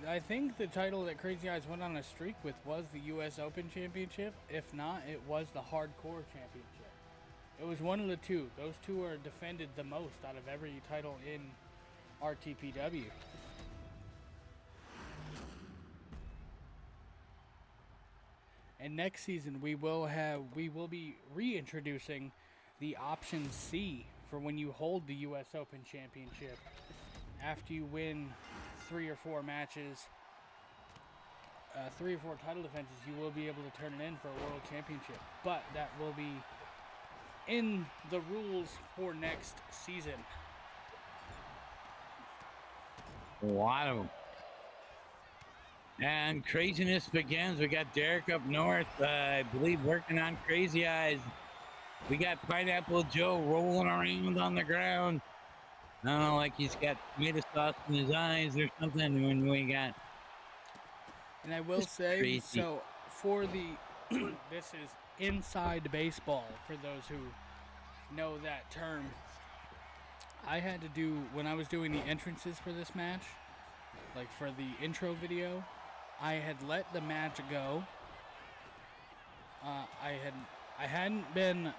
I think the title that Crazyeyez went on a streak with was the US Open Championship. If not, it was the Hardcore Championship. It was one of the two. Those two are defended the most out of every title in RTPW. And next season we will be reintroducing the option C for when you hold the US Open Championship. After you win 3 or 4 matches, 3 or 4 title defenses, you will be able to turn it in for a World Championship. But that will be in the rules for next season. A lot of them. And craziness begins. We got Derek up north, I believe, working on Crazyeyez. We got PineappleJoe rolling around on the ground. I don't know, like he's got tomato sauce in his eyes or something when we got. And I will say, crazy. so for the, this is inside baseball for those who know that term. I had to do, when I was doing the entrances for this match, like for the intro video, I had let the match go. I hadn't been,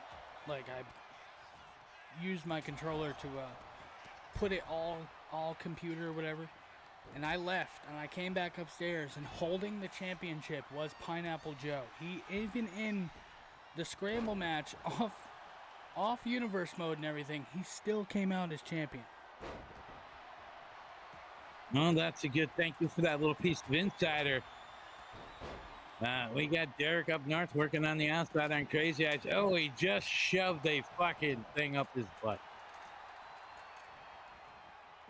like, I used my controller to put it all computer or whatever, and I left and I came back upstairs, and holding the championship was PineappleJoe. He, even in the Scramble match off universe mode and everything, he still came out as champion. Oh, that's a good, thank you for that little piece of insider. We got Derek up north working on the outside on Crazyeyez. Oh, he just shoved a fucking thing up his butt.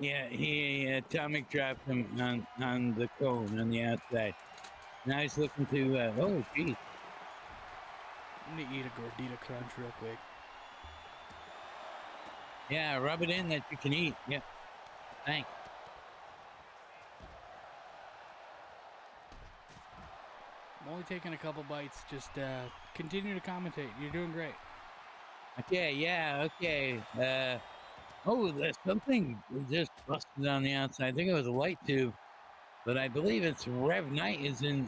Yeah, he atomic dropped him on the cone on the outside. Now he's looking to, oh, geez. I'm gonna eat a gordita crunch real quick. Yeah, rub it in that you can eat. Yeah, thanks. I'm only taking a couple bites. Just continue to commentate. You're doing great. Okay, yeah, okay. Oh, there's something just busted on the outside. I think it was a light tube, but I believe it's Rev Knight is in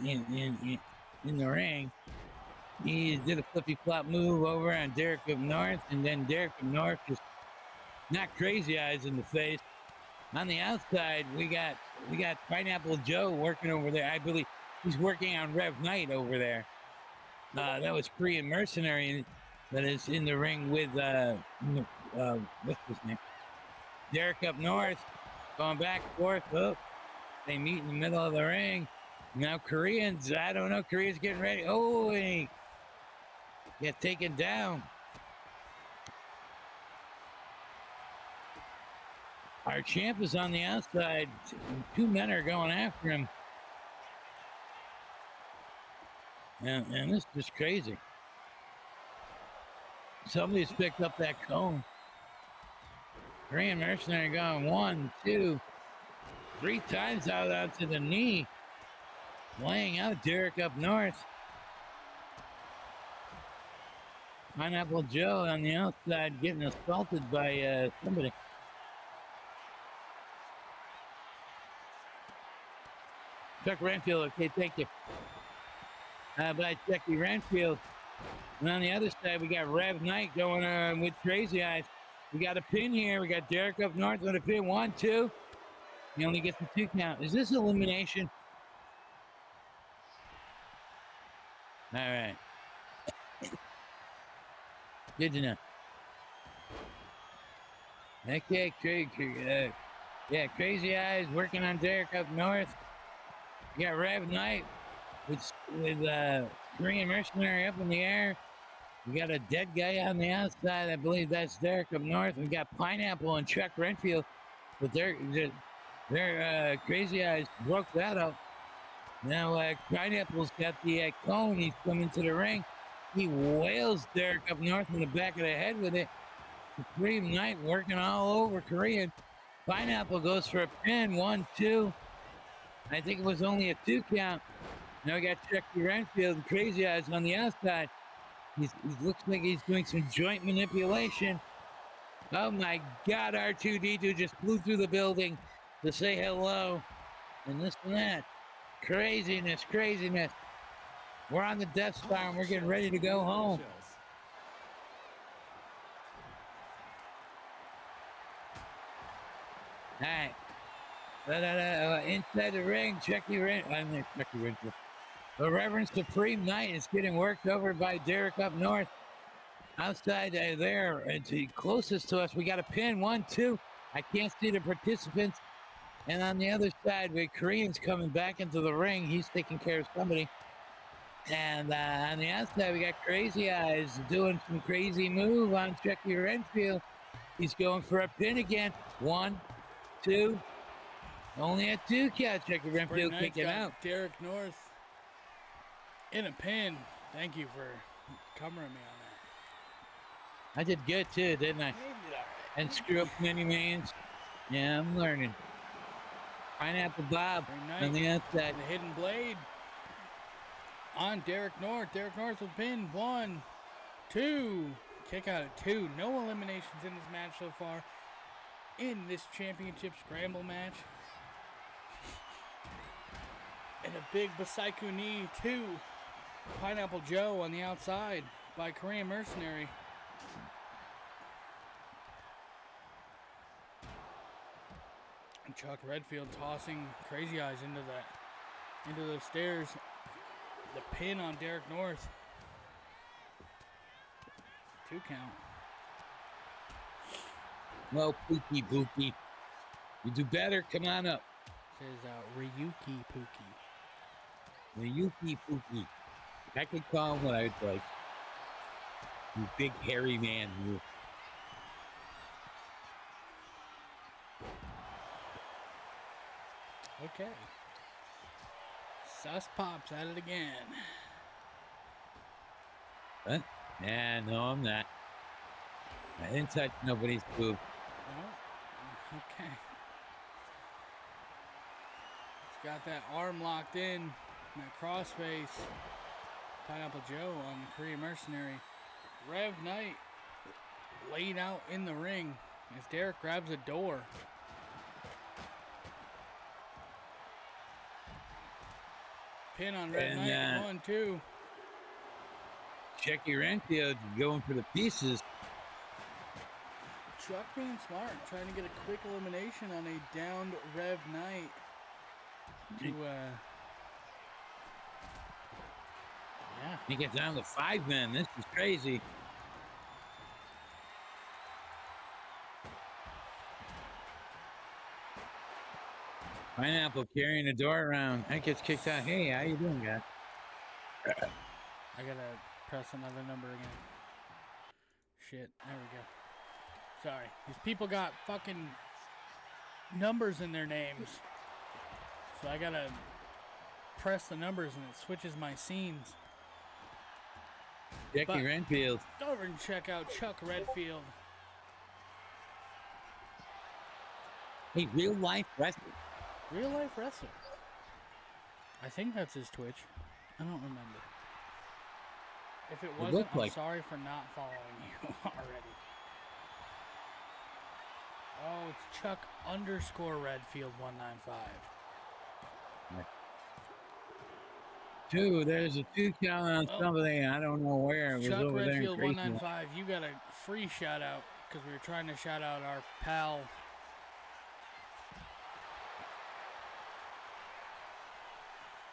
the ring. He did a flippy flop move over on Derek up north, and then Derek up north just knocked Crazyeyez in the face. On the outside, we got PineappleJoe working over there. I believe he's working on Rev Knight over there. That was Korean Mercenary that is in the ring with what's his name? Derek up north, going back and forth. Oh, they meet in the middle of the ring. Now Koreans, I don't know, Koreans getting ready. Oh, he get taken down. Our champ is on the outside. 2 men are going after him. And this is crazy. Somebody's picked up that cone. Korean Mercenary going 1, 2, 3 times out to the knee. Laying out Derek up north. PineappleJoe on the outside getting assaulted by somebody. Chuck Renfield, okay, thank you. By Chucky Renfield. And on the other side, we got Rev Knight going on with Crazyeyez. We got a pin here. We got Derek up north with a pin. 1, 2. He only gets the 2 count. Is this elimination? All right. Good to know. Okay, yeah, Crazyeyez working on Derek up north. We got Rev Knight with Korean Mercenary up in the air. We got a dead guy on the outside. I believe that's Derek up north. We got Pineapple and Chuck Renfield, but their Crazyeyez broke that up. Now Pineapple's got the cone. He's coming to the ring. He wails Derek up north in the back of the head with it. Supreme Knight working all over Korean. Pineapple goes for a pin. 1, 2. I think it was only a 2 count. Now we got Chucky Renfield and Crazyeyez on the outside. He looks like he's doing some joint manipulation. Oh my God, R2-D2 just flew through the building. to say hello and this and that. Craziness. We're on the Death Star and we're getting ready to go home. All right. Inside the ring, Chucky Renfield. The Reverend Supreme Knight is getting worked over by Derek up north. Outside there, and closest to us, we got a pin. 1, 2. I can't see the participants. And on the other side, we Korean's coming back into the ring. He's taking care of somebody. And on the outside, we got Crazyeyez doing some crazy move on Chucky Renfield. He's going for a pin again. 1, 2. Only a 2 count. Chucky Renfield kicking out. DerekNorth in a pin. Thank you for covering me on that. I did good too, didn't I? And screw up many mans. Yeah, I'm learning. Pineapple Bob on the outside. The hidden blade on DerekNorth. DerekNorth with pin. 1, 2. Kick out at 2. No eliminations in this match so far. In this championship scramble match. And a big Basaiku knee to PineappleJoe on the outside by Korean Mercenary. And Chuck Redfield tossing Crazyeyez into the stairs. The pin on DerekNorth. 2 count. Well, Pookie Bookie. You do better, come on up. Says Ryuki Pookie. Ryuki Pookie. I could call him what I would like. You big hairy man, you. Okay. Sus Pops at it again. What? Yeah, no, I'm not. I didn't touch nobody's boob. Oh, okay. He's got that arm locked in, that crossface. PineappleJoe on the Korean Mercenary. Rev Knight laid out in the ring as Derek grabs a door. Pin on Rev Knight. 1, 2. Chucky Renfield going for the pieces. Chuck being smart, trying to get a quick elimination on a downed Rev Knight. Yeah. He gets down to 5 men. This is crazy. Pineapple carrying the door around. That gets kicked out. Hey, how you doing, guy? I gotta press another number again. Shit, there we go. Sorry. These people got fucking numbers in their names. So I gotta press the numbers and it switches my scenes. Chucky Renfield. Over and check out Chuck Redfield. Hey, real life wrestler. Real life wrestler. I think that's his Twitch. I don't remember. If it wasn't, I'm sorry for not following you already. Oh, it's Chuck _Redfield 195. Two, there's a 2 count on somebody. I don't know where. It was Chuck over Redfield there. 195. You got a free shout out because we were trying to shout out our pal.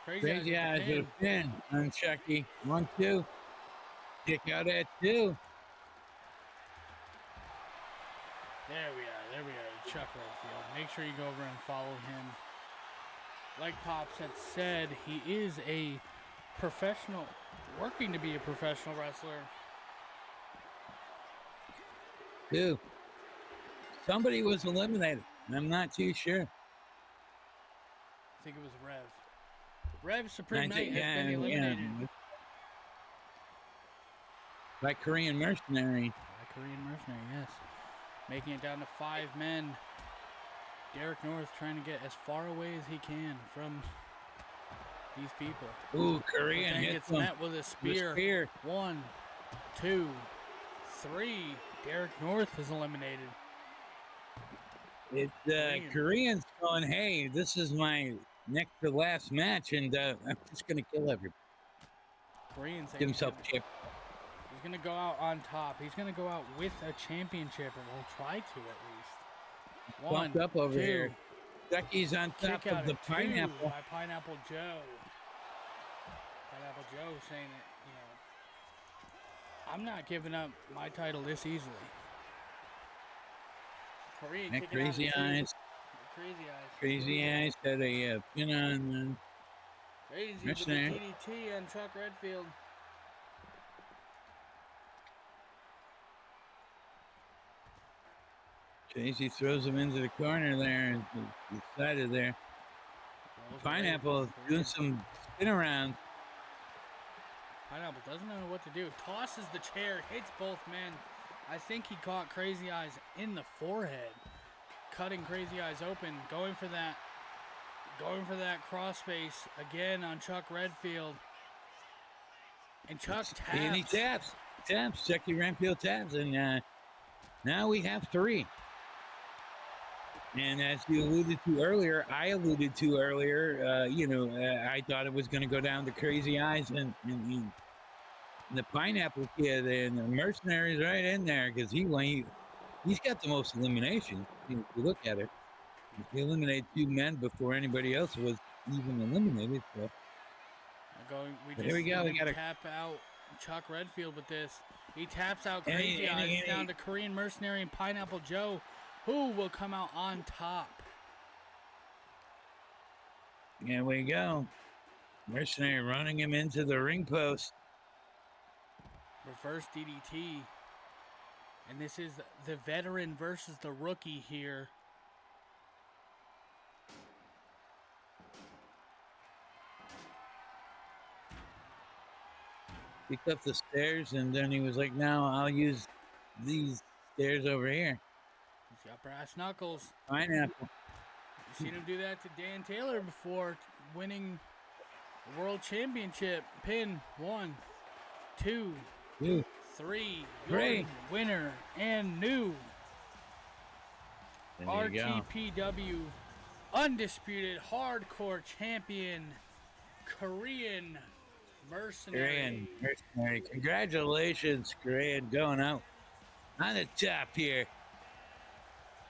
Crazyeyez with a pin on Chucky. 1, 2. Kick out at 2. There we are. Chuck Redfield. Make sure you go over and follow him. Like Pops had said, he is a professional, working to be a professional wrestler. 2. Somebody was eliminated. I'm not too sure. I think it was Rev. Rev Supreme Knight has been eliminated. Yeah. By Korean Mercenary. Yes. Making it down to 5 men. DerekNorth trying to get as far away as he can from these people. Ooh, Korean gets met with a spear. 1, 2, 3. DerekNorth is eliminated. It's Koreans going, hey, this is my next to last match, and I'm just going to kill everybody. Korean saying Give himself a chip. he's going to go out on top. He's going to go out with a championship, or will try to at least. Bumped up over here. Ducky's on top of the pineapple. By PineappleJoe. PineappleJoe saying that, you know, I'm not giving up my title this easily. Korean And Crazyeyez. Crazyeyez had a pin on Crazy with the DDT on Chuck Redfield. Crazy throws him into the corner there, the side of there. Pineapple doing some spin around. Pineapple doesn't know what to do. Tosses the chair, hits both men. I think he caught Crazyeyez in the forehead, cutting Crazyeyez open, going for that crossface again on Chuck Redfield. And Chuck taps. And he taps. Chucky Redfield taps, and now we have 3. And as you alluded to earlier, I thought it was going to go down to Crazyeyez and the Pineapple Kid and the Mercenaries right in there, because he's got the most eliminations. If you look at it, he eliminated 2 men before anybody else was even eliminated. So. Here we go. We got to tap out Chuck Redfield with this. He taps out Crazyeyez down to Korean Mercenary and PineappleJoe, who will come out on top. Here we go. Mercenary running him into the ring post. Reverse DDT. And this is the veteran versus the rookie here. Picked up the stairs, and then he was like, no, I'll use these stairs over here. He's got brass knuckles. Pineapple. You've seen him do that to Dan Taylor before, winning the World Championship. Pin 1, 2, 3. Great. Winner and new RTPW undisputed hardcore champion, Korean Mercenary. Congratulations, Korean, going out on the top here.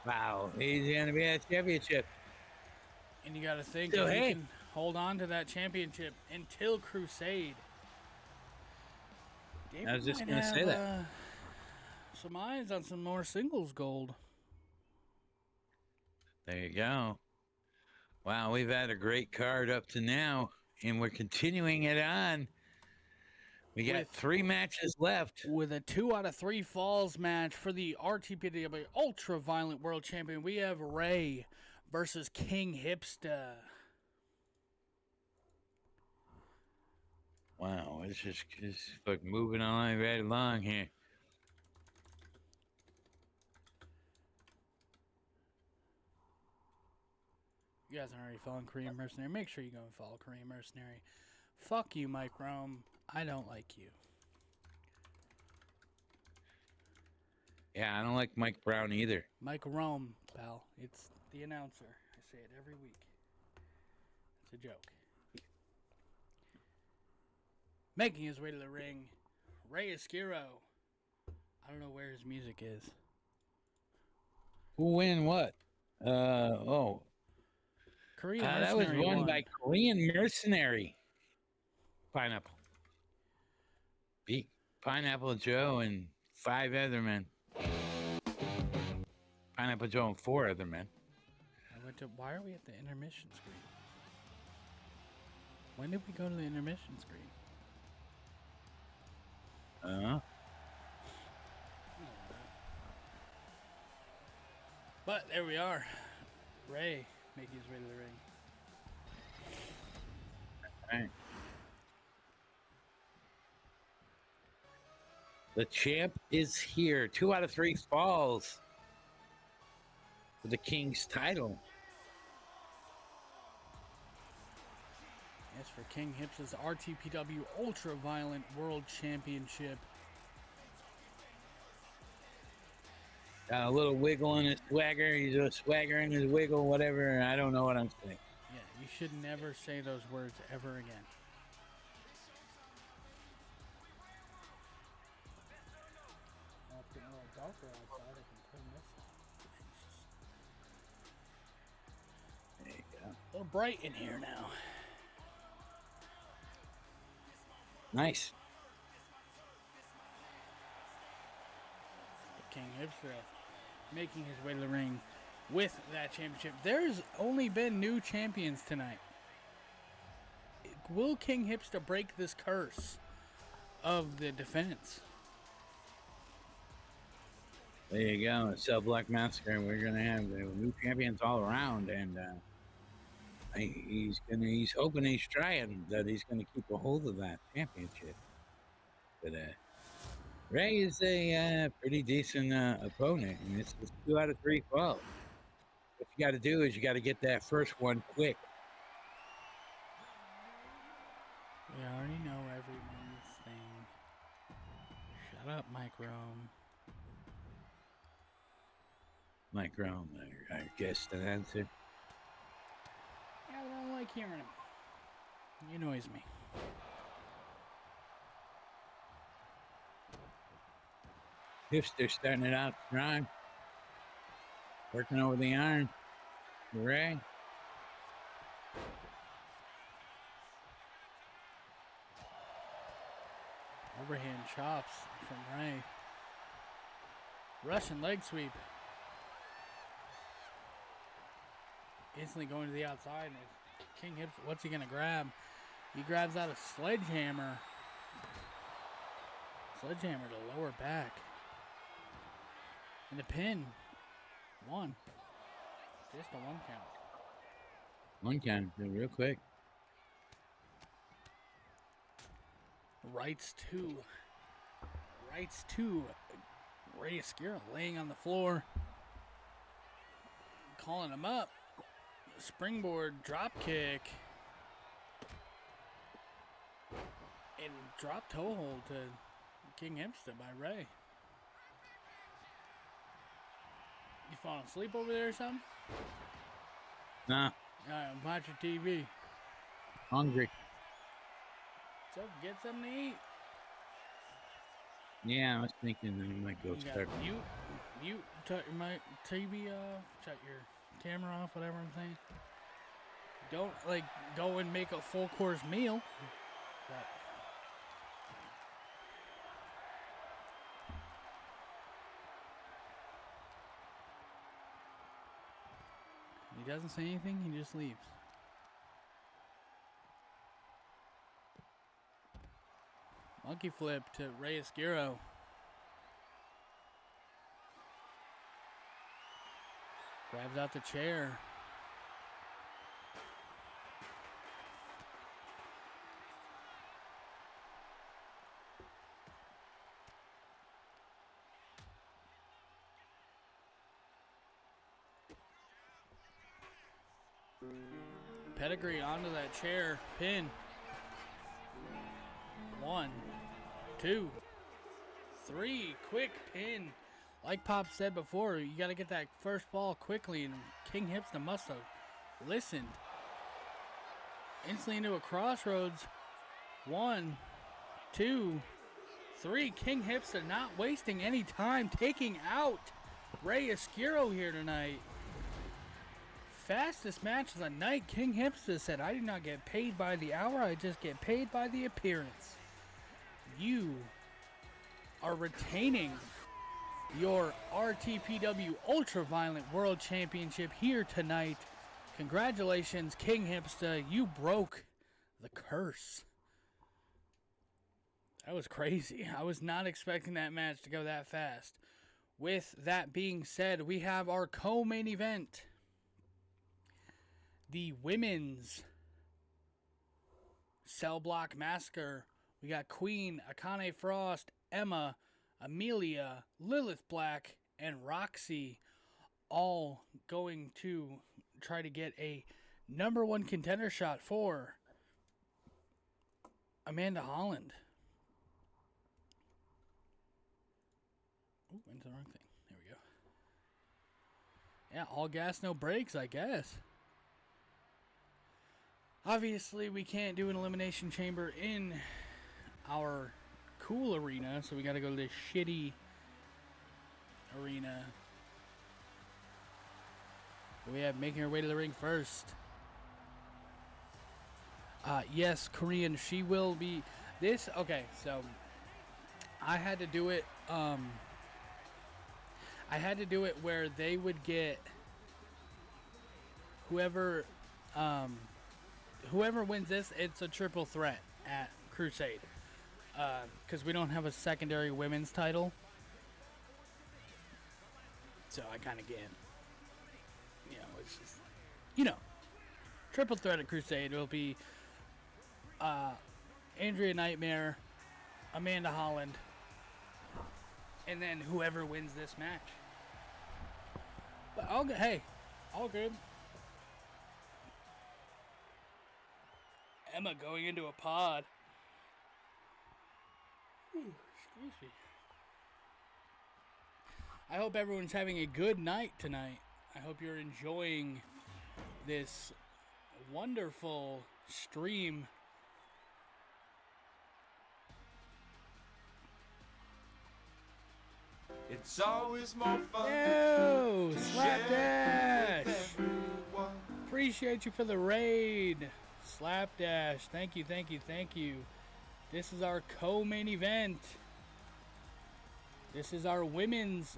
Wow, he's going to be at championship. And you got to think if he can hold on to that championship until Crusade. David, I was just going to say that. Some eyes on some more singles gold. There you go. Wow, we've had a great card up to now, and we're continuing it on. We got 3 matches left. With a 2 out of 3 falls match for the RTPW Ultra Violent World Champion, we have Rey versus KingHipsta. Wow, it's just like moving on right along here. You guys aren't already following Korean Mercenary. Make sure you go and follow Korean Mercenary. Fuck you, Mike Rome. I don't like you. Yeah, I don't like Mike Brown either. Mike Rome, pal. It's the announcer. I say it every week. It's a joke. Making his way to the ring, Rey Vs KingHipsta. I don't know where his music is. Who win what? Korean that was won by Korean Mercenary. Pineapple. Beat PineappleJoe and 5 other men. PineappleJoe and 4 other men. Why are we at the intermission screen? When did we go to the intermission screen? But there we are. Rey making his way to the ring. All right. The champ is here. 2 out of 3 falls for the King's title. Yes, for KingHipsta's RTPW Ultra Violent World Championship. A little wiggle in his swagger. He's a swagger in his wiggle, whatever. I don't know what I'm saying. Yeah, you should never say those words ever again. Well, it's getting a little darker outside. I can turn this on. There you go. A little bright in here now. Nice. KingHipsta making his way to the ring with that championship. There's only been new champions tonight. Will KingHipsta break this curse of the defense? There you go. It's Cell Block Massacre. We're gonna have new champions all around, and he's hoping, he's trying that he's gonna keep a hold of that championship. But Rey is a pretty decent opponent, and it's 2 out of 3 falls. What you got to do is you got to get that first one quick. We already know everyone's thing. Shut up, Mike Rome. Mike Rome, our guest announcer. Yeah, I don't like hearing him. He annoys me. Hipster starting it out strong. Working over the arm. Rey. Overhand chops from Rey. Russian leg sweep. Instantly going to the outside. And KingHipsta, what's he going to grab? He grabs out a sledgehammer. Sledgehammer to lower back. And a pin. 1. Just a 1 count. 1 count, real quick. Rights 2. Rights 2. Rey Vs laying on the floor. Calling him up. Springboard drop kick. And drop toe hold to KingHipsta by Rey. You falling asleep over there or something? Nah. I'm watching TV. Hungry. So get something to eat. Yeah, I was thinking that I might go start. Mute, shut your TV off, shut your camera off, whatever I'm saying. Don't go and make a full course meal. But he doesn't say anything, he just leaves. Monkey flip to Rey Vs. Grabs out the chair. Pedigree onto that chair. Pin. 1, 2, 3. Quick pin. Like Pop said before, you got to get that first ball quickly, and KingHipsta must have listened. Instantly into a crossroads. 1, 2, 3. KingHipsta not wasting any time, taking out Rey Vs. here tonight. Fastest match of the night. KingHipsta said, I do not get paid by the hour, I just get paid by the appearance. You are retaining your RTPW Ultraviolent World Championship here tonight. Congratulations, KingHipsta. You broke the curse. That was crazy. I was not expecting that match to go that fast. With that being said, we have our co-main event. The women's Cell Block Massacre. We got Queen, Akane Frost, Emma, Amelia, Lilith Black, and Roxie all going to try to get a #1 contender shot for Amanda Holland. Ooh, went to the wrong thing. There we go. Yeah, all gas, no brakes, I guess. Obviously, we can't do an elimination chamber in our cool arena, so we got to go to this shitty arena. We have making her way to the ring first. Yes, Korean, she will be this. Okay, so I had to do it. I had to do it where they would get whoever wins this. It's a triple threat at Crusade because we don't have a secondary women's title, so I kind of get, it's just, triple threat at Crusade. It'll be Andrea Nightmare, Amanda Holland, and then whoever wins this match. But all good. Hey, all good. Emma going into a pod. Excuse me. I hope everyone's having a good night tonight. I hope you're enjoying this wonderful stream. It's always more fun. Yo, Slapdash! Appreciate you for the raid. Slapdash, thank you, thank you, thank you. This is our co-main event. This is our women's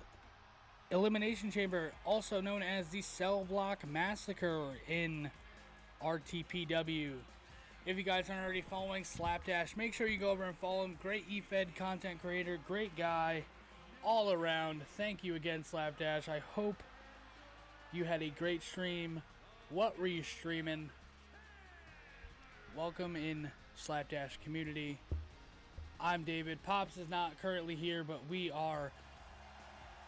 elimination chamber, also known as the Cell Block Massacre in RTPW. If you guys aren't already following Slapdash, make sure you go over and follow him. Great eFed content creator, great guy. All around. Thank you again, Slapdash. I hope you had a great stream. What were you streaming? Welcome in, Slapdash community. I'm David. Pops is not currently here, but we are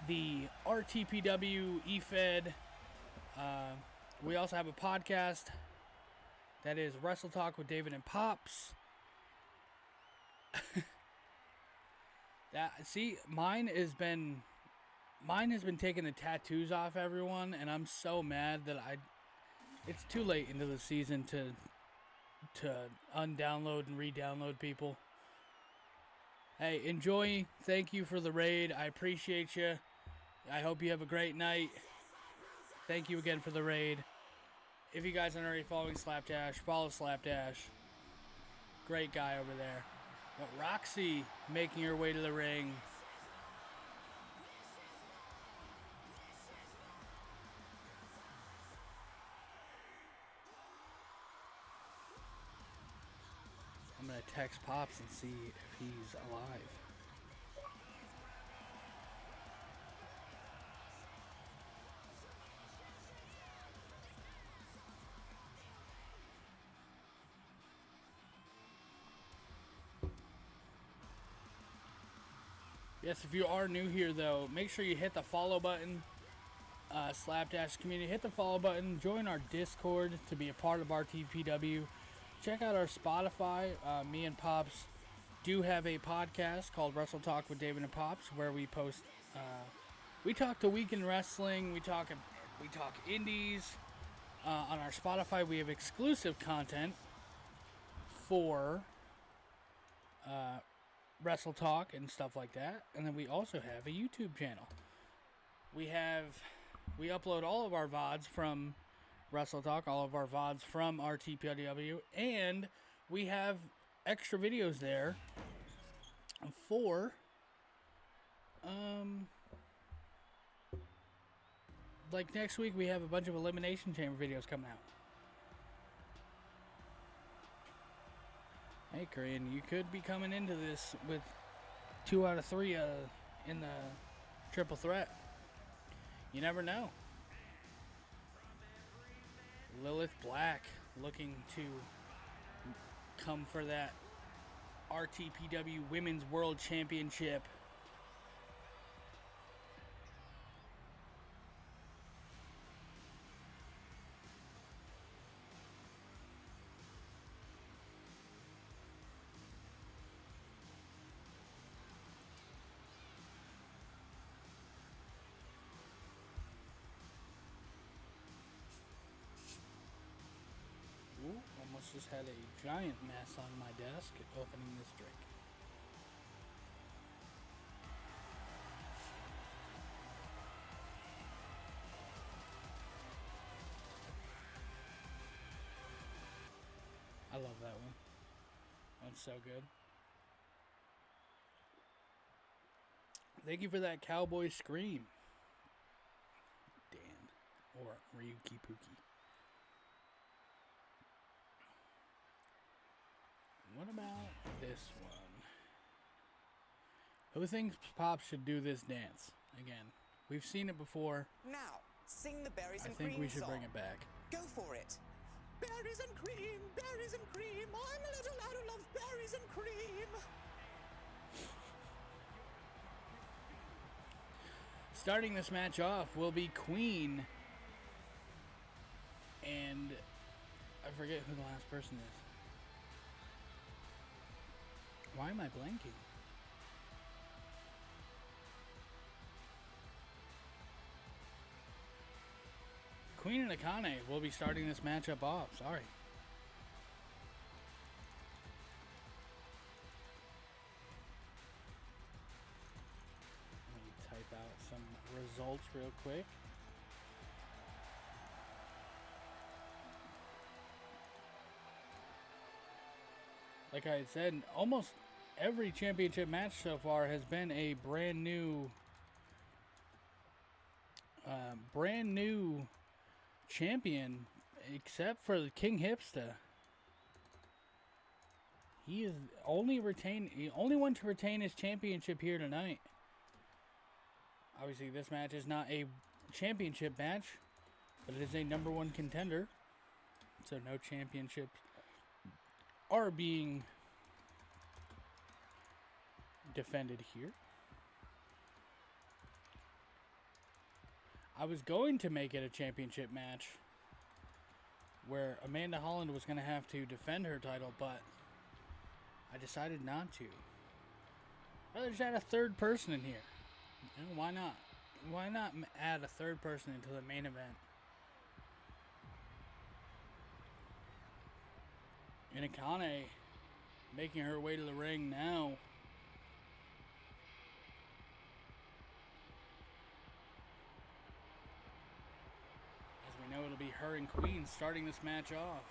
the RTPW eFed. We also have a podcast that is Wrestle Talk with David and Pops. Mine has been taking the tattoos off, everyone, and I'm so mad that it's too late into the season to undownload and re-download people. Hey, enjoy. Thank you for the raid. I appreciate you. I hope you have a great night. Thank you again for the raid. If you guys aren't already following Slapdash, follow Slapdash. Great guy over there. But Roxie making her way to the ring. I'm going to text Pops and see if he's alive. Yes, if you are new here, though, make sure you hit the follow button. Slapdash community, hit the follow button. Join our Discord to be a part of our TPW. Check out our Spotify. Me and Pops do have a podcast called Wrestle Talk with David and Pops, where we post. We talk to weekend wrestling. We talk indies. On our Spotify, we have exclusive content for Wrestle Talk and stuff like that, and then we also have a YouTube channel. We upload all of our VODs from Wrestle Talk, all of our VODs from RTPW, and we have extra videos there for like next week we have a bunch of Elimination Chamber videos coming out. Hey, Korean, you could be coming into this with 2 out of 3 in the triple threat. You never know. Lilith Black looking to come for that RTPW Women's World Championship. almost just had a giant mess on my desk opening this drink. I love that one. That's so good. Thank you for that cowboy scream, Dan, or Ryuki Pookie. What about this one? Who thinks Pop should do this dance again? We've seen it before. Now, sing the berries and I think cream we should song. bring it back. Go for it. Berries and cream, berries and cream. I'm a little lad who loves berries and cream. Starting this match off will be Queen and I forget who the last person is. Why am I blanking? Queen and Akane will be starting this matchup off. Sorry. Let me type out some results real quick. Like I had said, almost every championship match so far has been a brand new champion, except for the KingHipsta. He is only one to retain his championship here tonight. Obviously, this match is not a championship match, but it is a #1 contender, so no championships are being defended here. I was going to make it a championship match where Amanda Holland was going to have to defend her title, but I decided not to. I'd just add a third person in here. You know, why not? Why not add a third person into the main event? And Akane making her way to the ring now. As we know, it'll be her and Queen starting this match off.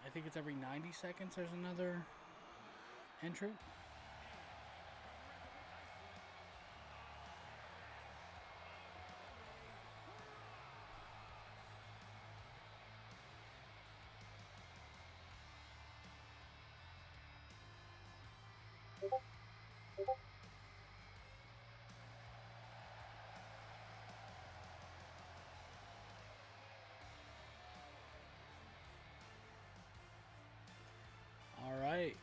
I think it's every 90 seconds there's another entrant. Alright,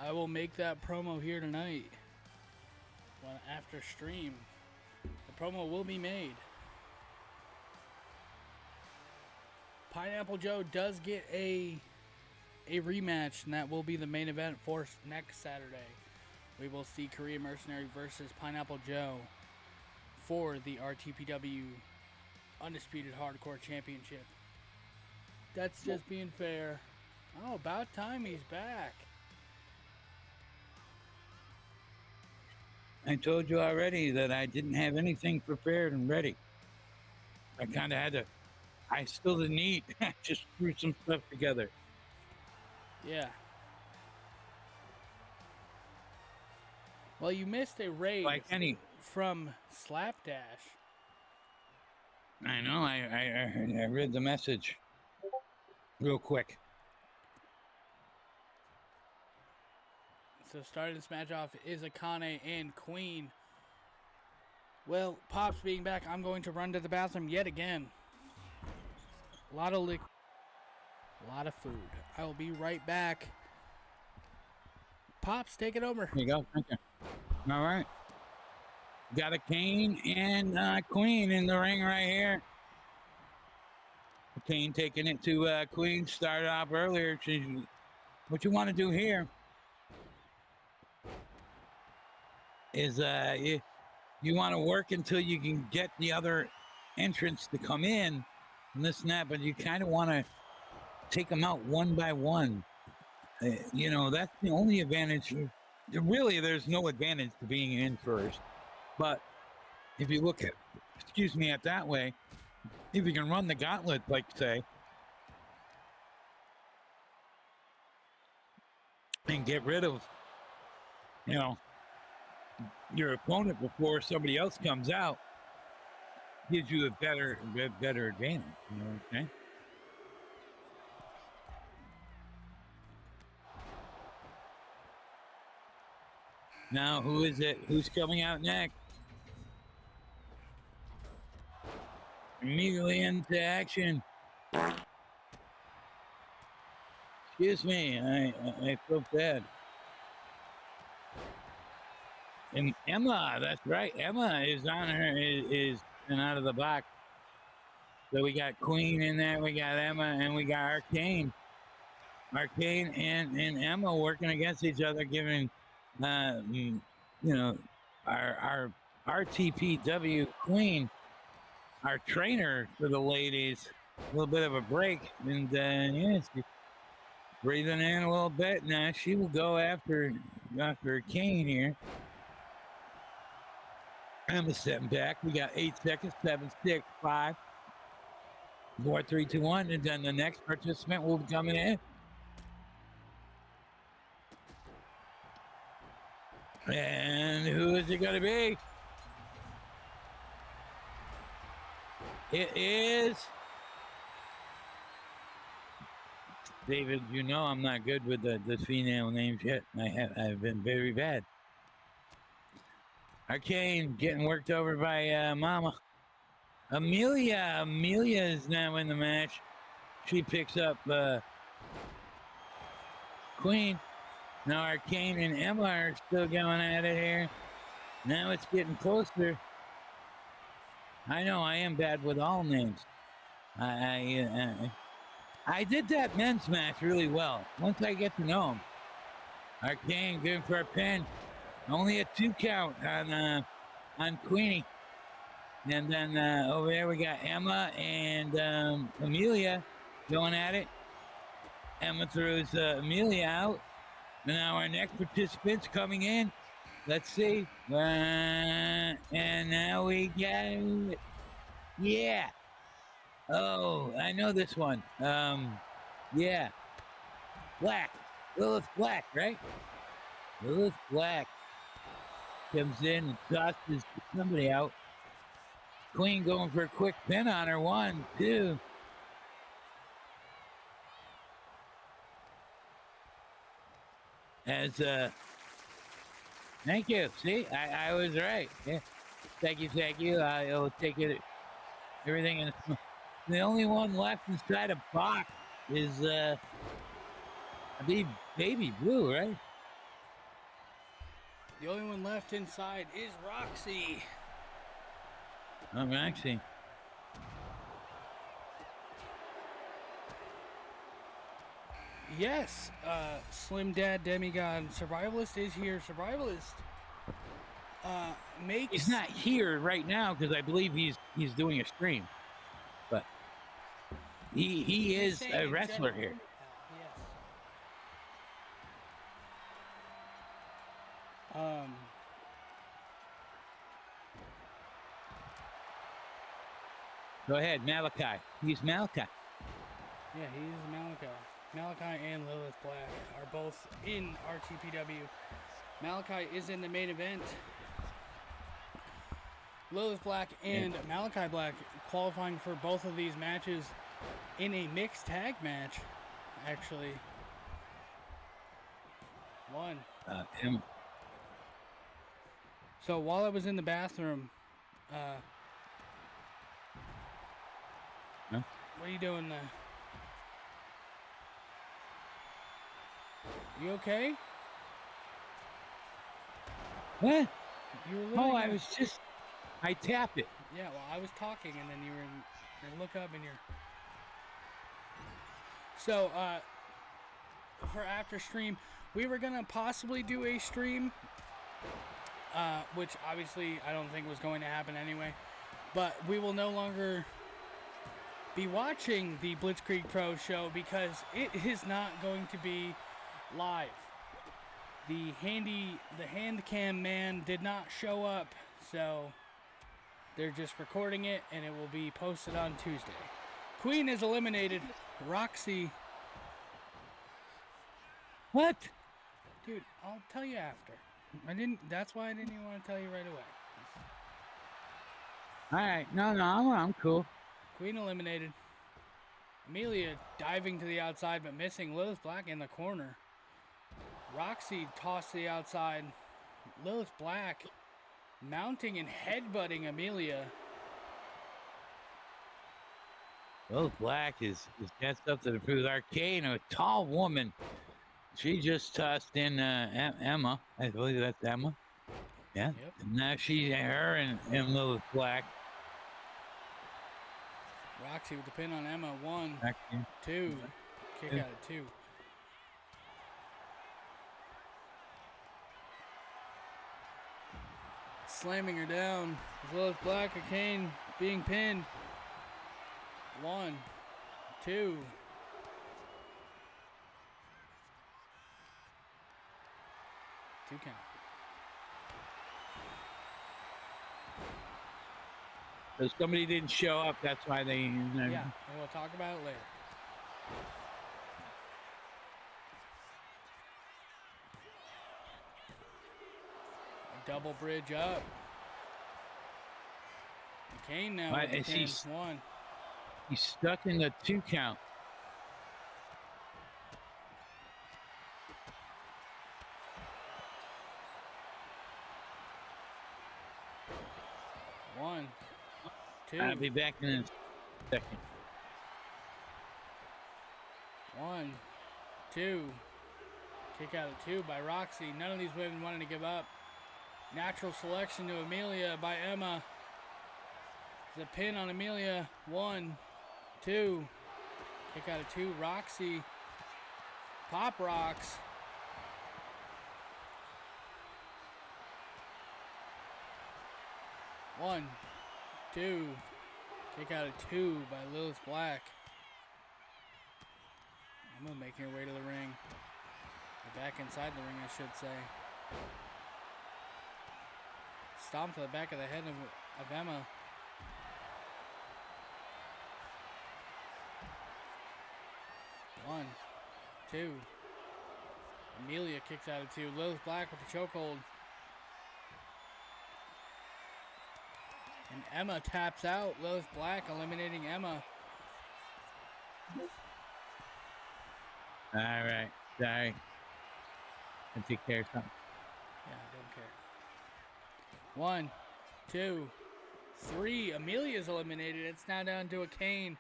I will make that promo here tonight. When after stream, the promo will be made. PineappleJoe does get a rematch, and that will be the main event for next Saturday. We will see Korean Mercenary versus PineappleJoe for the RTPW Undisputed Hardcore Championship. That's just being fair. Oh, about time he's back. I told you already that I didn't have anything prepared and ready. I kind of had to. I still didn't eat. I just threw some stuff together. Yeah. Well, you missed a raid Like any. from Slapdash. I know. I read the message real quick. So starting this match off is Akane and Queen. Well, Pops being back, I'm going to run to the bathroom yet again. A lot of a lot of food. I will be right back. Pops, take it over. Here you go. Thank you. All right. Got Akane and Queen in the ring right here. Akane taking it to Queen. Started off earlier. What you want to do here is you want to work until you can get the other entrants to come in and this and that, but you kind of want to take them out one by one. You know, that's the only advantage. Really, there's no advantage to being in first. But if you look at, at that way, if you can run the gauntlet, like say, and get rid of, you know, your opponent before somebody else comes out, gives you a better advantage. You know what I'm saying? Now, who is it? Who's coming out next? Immediately into action. Excuse me, I feel bad. And Emma, that's right. Emma is on her, is and out of the box. So we got Queen in there, we got Emma, and we got Akane. Akane and Emma working against each other, giving, you know, our RTPW Queen, our trainer for the ladies, a little bit of a break. And yes, breathing in a little bit. Now she will go after Akane here. Emma stepping back. We got 8 seconds, 7, 6, 5, 4, 3, 2, 1, and then the next participant will be coming in. And who is it going to be? It is David. You know I'm not good with the female names yet. I've been very bad. Akane getting worked over by Mama. Amelia is now in the match. She picks up Queen. Now Akane and Emma are still going at it here. Now it's getting closer. I know I am bad with all names. I did that men's match really well. Once I get to know him. Akane going for a pin. Only a 2 count on Queenie. And then over there we got Emma and Amelia going at it. Emma throws Amelia out. And now our next participant's coming in. Let's see. And now we got, yeah. Oh, I know this one. Yeah. Black. Lilith Black, right? Lilith Black comes in and tosses somebody out. Queen going for a quick pin on her. 1, 2. As thank you. See, I was right. Yeah. Thank you. I'll take it. Everything in the only one left inside a box is I believe Baby Blue, right? The only one left inside is Roxie. I'm Roxie. Yes, Slim Dad Demigod Survivalist is here. Survivalist makes. He's not here right now because I believe he's doing a stream, but he is a wrestler here. Yes. Go ahead, Malachii. He's Malachii. Yeah, he is Malachii. Malachii and Lilith Black are both in RTPW. Malachii is in the main event. Lilith Black and Malachii Black qualifying for both of these matches in a mixed tag match, actually. Him. So while I was in the bathroom, Huh? What are you doing there? You okay? What? You were Oh, I tapped it. Yeah, well, I was talking and then you look up and you're... So, for after stream, we were gonna possibly do a stream, which obviously I don't think was going to happen anyway, but we will no longer be watching the Blitzkrieg Pro show because it is not going to be live. The hand cam man did not show up, so they're just recording it and it will be posted on Tuesday. Queen is eliminated. Roxie. What? Dude, I'll tell you after. That's why I didn't even want to tell you right away. All right. No, I'm cool. Queen eliminated. Amelia diving to the outside but missing. Lilith Black in the corner. Roxie tossed to the outside. Lilith Black mounting and headbutting Amelia. Lilith Black is got something to prove. Akane, a tall woman. She just tossed in Emma. I believe that's Emma. Yeah. Yep. And now her and Lilith Black. Roxie with the pin on Emma. 1, Back in. 2. Kick out at 2. Slamming her down. Lilith Black, Akane being pinned. 1, 2. Two count. So somebody didn't show up. That's why they. Yeah, and we'll talk about it later. A double bridge up. Akane now. Right, with and the pin. she's- 1. He's stuck in the 2 count. One, 2. I'll be back in a second. 1, 2. Kick out at 2 by Roxie. None of these women wanted to give up. Natural selection to Amelia by Emma. The pin on Amelia. 1, 2. Kick out at 2. Roxie. Pop rocks. One, 2. Kick out at 2 by Lilith Black. Emma making her way to the ring. Or back inside the ring, I should say. Stomp to the back of the head of Emma. One, 2. Amelia kicks out at 2. Lilith Black with the chokehold. And Emma taps out. Lilith Black eliminating Emma. All right. Sorry. I take care of something. Yeah, I don't care. 1, 2, 3. Amelia's eliminated. It's now down to Akane,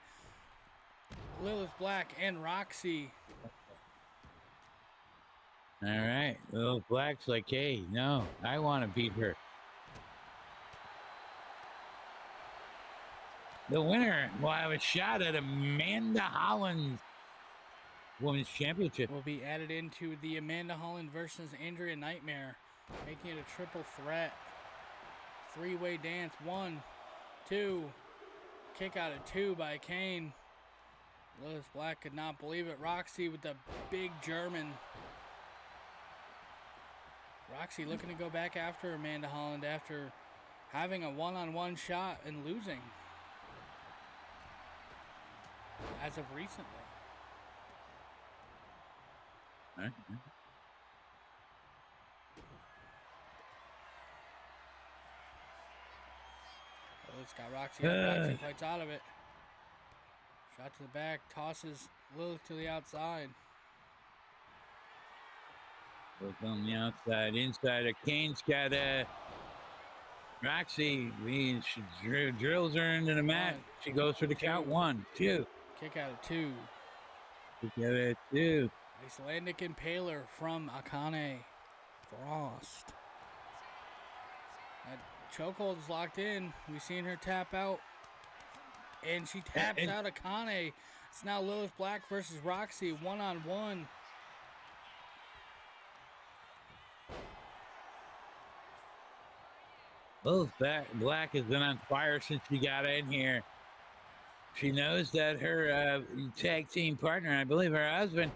Lilith Black, and Roxie. All right. Well, Black's like, hey, no, I want to beat her. The winner will have a shot at Amanda Holland's Women's Championship. Will be added into the Amanda Holland versus Andrea Nightmare, making it a triple threat. 3-way dance. 1, 2. Kick out at 2 by Kane. Lilith Black could not believe it. Roxie with the big German. Roxie looking to go back after Amanda Holland after having a one-on-one shot and losing. As of recently. All right. Lilith's got Roxie up. Roxie fights out of it. Shot to the back. Tosses Lilith to the outside. Look on the outside. Inside, Kane's got Roxie. She drills her into the mat. She goes for the count. 1, 2. Kick out at 2. Kick out at 2. Icelandic Impaler from Akane. Frost. That chokehold is locked in. We've seen her tap out. And she taps out Akane. It's now Lilith Black versus Roxie. 1-on-1. Lilith Black has been on fire since she got in here. She knows that her tag team partner, I believe her husband,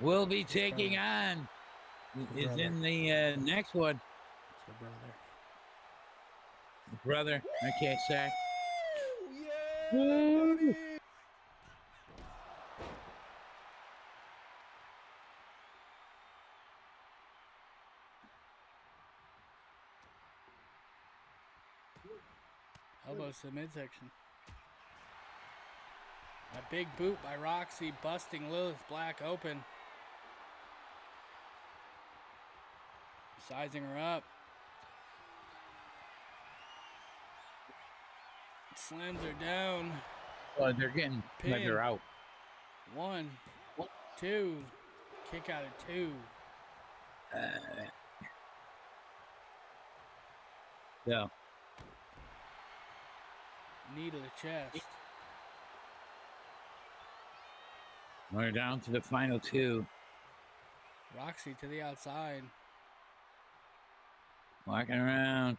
will be taking on, is brother. in the next one. It's her brother. Brother, okay, sorry. Yeah, Woo! baby. Elbows to the midsection. A big boot by Roxie, busting Lilith Black open. Sizing her up. Slams her down. Well, they're getting like they're out. 1, 2. Kick out of 2. So, Knee to the chest. we're down to the final 2. Roxie to the outside. Walking around.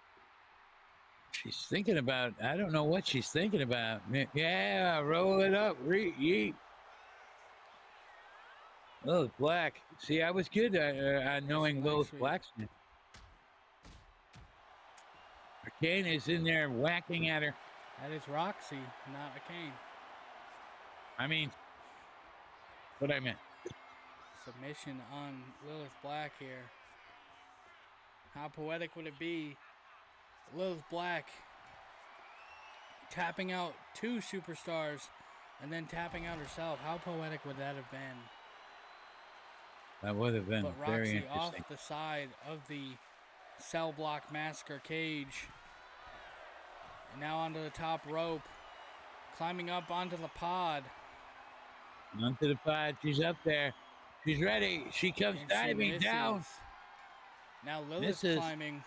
She's thinking about, I don't know what she's thinking about. Yeah, roll it up. Yeet. Lilith Black. See, I was good on knowing Lilith Black's name. Akane is in there whacking at her. That is Roxie, not Akane. I mean, what I meant. Submission on Lilith Black here. How poetic would it be? Lilith Black tapping out 2 superstars and then tapping out herself. How poetic would that have been? That would have been But very Roxie off interesting. the side of the cell block Massacre cage. And now onto the top rope. Climbing up onto the pod. Onto the pod. She's up there. She's ready. She comes And she diving down. misses. Now Lilith's Misses. climbing.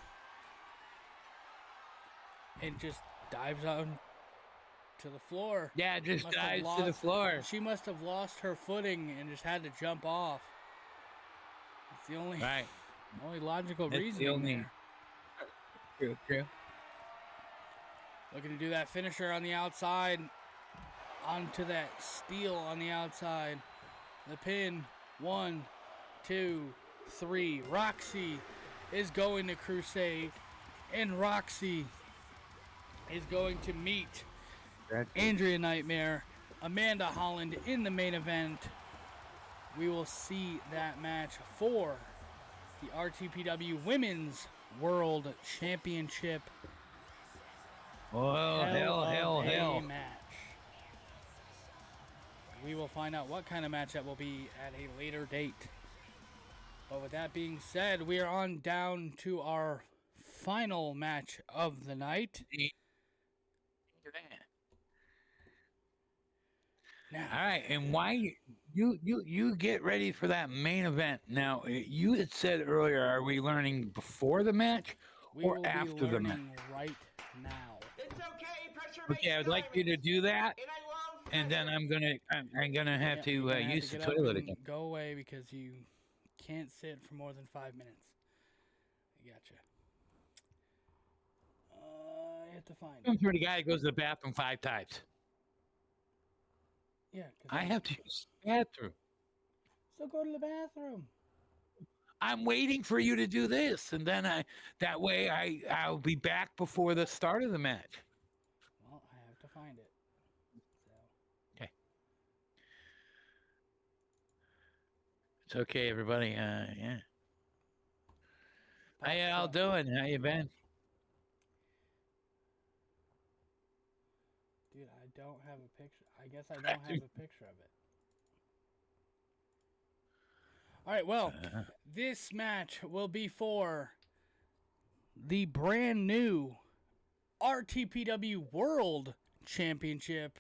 And just dives on to the floor. Yeah, just Must have dives to the lost- floor. She must have lost her footing and just had to jump off. It's the only, Right. only logical That's the reasoning only- there. True. Looking to do that finisher on the outside. Onto that steel on the outside. The pin. 1, 2, 3. Roxie is going to Crusade. And Roxie is going to meet Andrea Nightmare, Amanda Holland in the main event. We will see that match for the RTPW Women's World Championship. Oh, hell. Match. We will find out what kind of match that will be at a later date. But with that being said, we are on down to our final match of the night. Now, All right, and why you get ready for that main event. Now, you had said earlier, are we learning before the match we or will after be the match? learning right now. It's okay, pressure Okay, I would like you to do that, And I love and then I'm gonna have Yeah, you're to gonna have use to the get up toilet and again. Go away because you can't sit for more than 5 minutes. I gotcha. I have to find it. I'm for the guy that goes to the bathroom 5 times. Yeah, 'cause I have to use the bathroom. So go to the bathroom. I'm waiting for you to do this, and then that way I'll be back before the start of the match. Well, I have to find it. So. Okay. It's okay, everybody. Yeah. How y'all doing? How you been? Dude, I don't have a picture. I guess I don't have a picture of it. All right, well, this match will be for the brand new RTPW World Championship.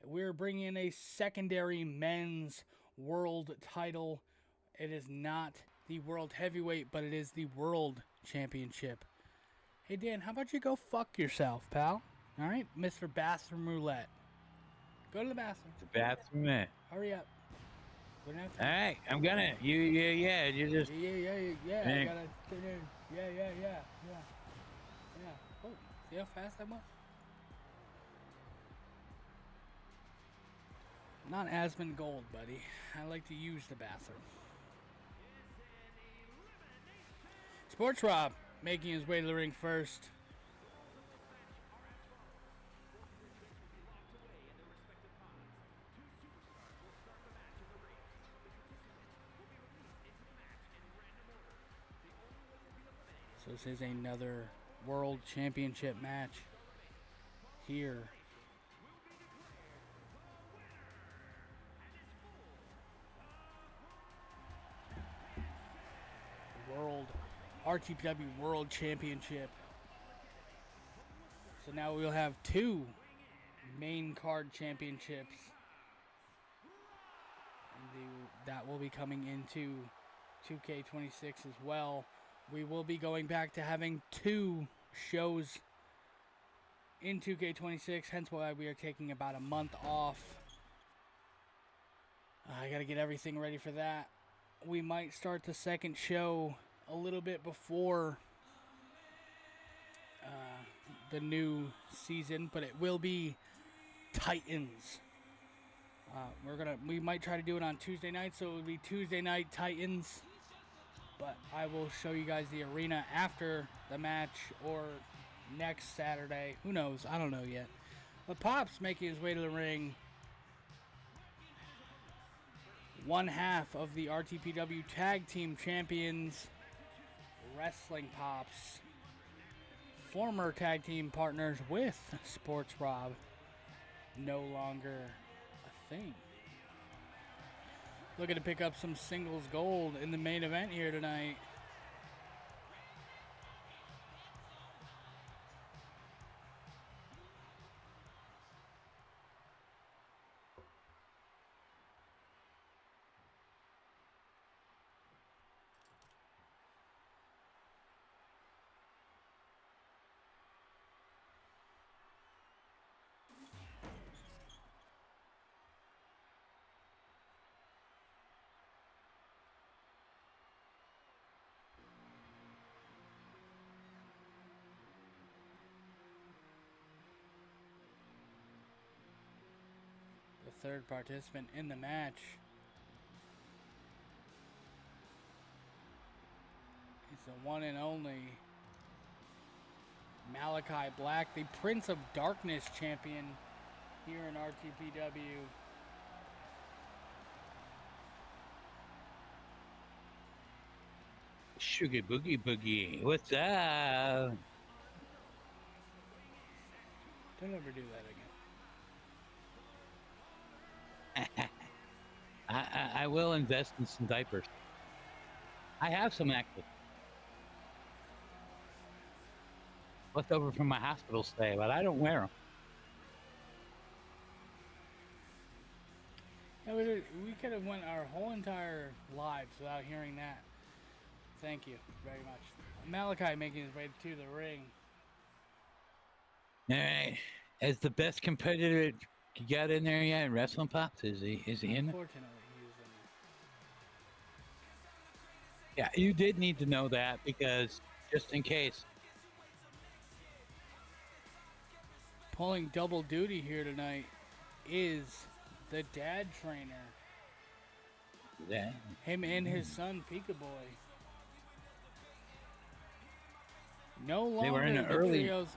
We're bringing in a secondary men's world title. It is not the World Heavyweight, but it is the World Championship. Hey, Dan, how about you go fuck yourself, pal? All right, Mr. Bathroom Roulette. Go to the bathroom. The bathroom, man. Hurry up. We don't have All to- right, I'm gonna. Yeah. You just. Yeah. I Hey. gotta turn in. Yeah. Oh, see how fast that was? Not Asmon Gold, buddy. I like to use the bathroom. Sportsrob making his way to the ring first. So this is another World Championship match here. RTPW World Championship. So now we'll have two main card championships. That will be coming into 2K26 as well. We will be going back to having two shows in 2K26, hence why we are taking about a month off. I gotta get everything ready for that. We might start the second show a little bit before the new season, but it will be Titans. We might try to do it on Tuesday night, so it will be Tuesday night Titans. But I will show you guys the arena after the match or next Saturday. Who knows? I don't know yet. But Pop's making his way to the ring. One half of the RTPW Tag Team Champions, Wrestling Pops. Former tag team partners with Sportsrob. No longer a thing. Looking to pick up some singles gold in the main event here tonight. The third participant in the match is the one and only Malachii Black, the Prince of Darkness champion here in RTPW. Sugar Boogie Boogie, what's up? Don't ever do that again. I will invest in some diapers. I have some actually. Left over from my hospital stay, but I don't wear them. Yeah, we could have went our whole entire lives without hearing that. Thank you very much. Malachii making his way to the ring. All right, as the best competitor you got in there yet? Wrestling Pops? Is he in there? Unfortunately, he was in Yeah, you did need to know that because just in case. Pulling double duty here tonight is the Dadtrainer. Yeah. Him and his son Pikaboy. No longer They were in the early. trios.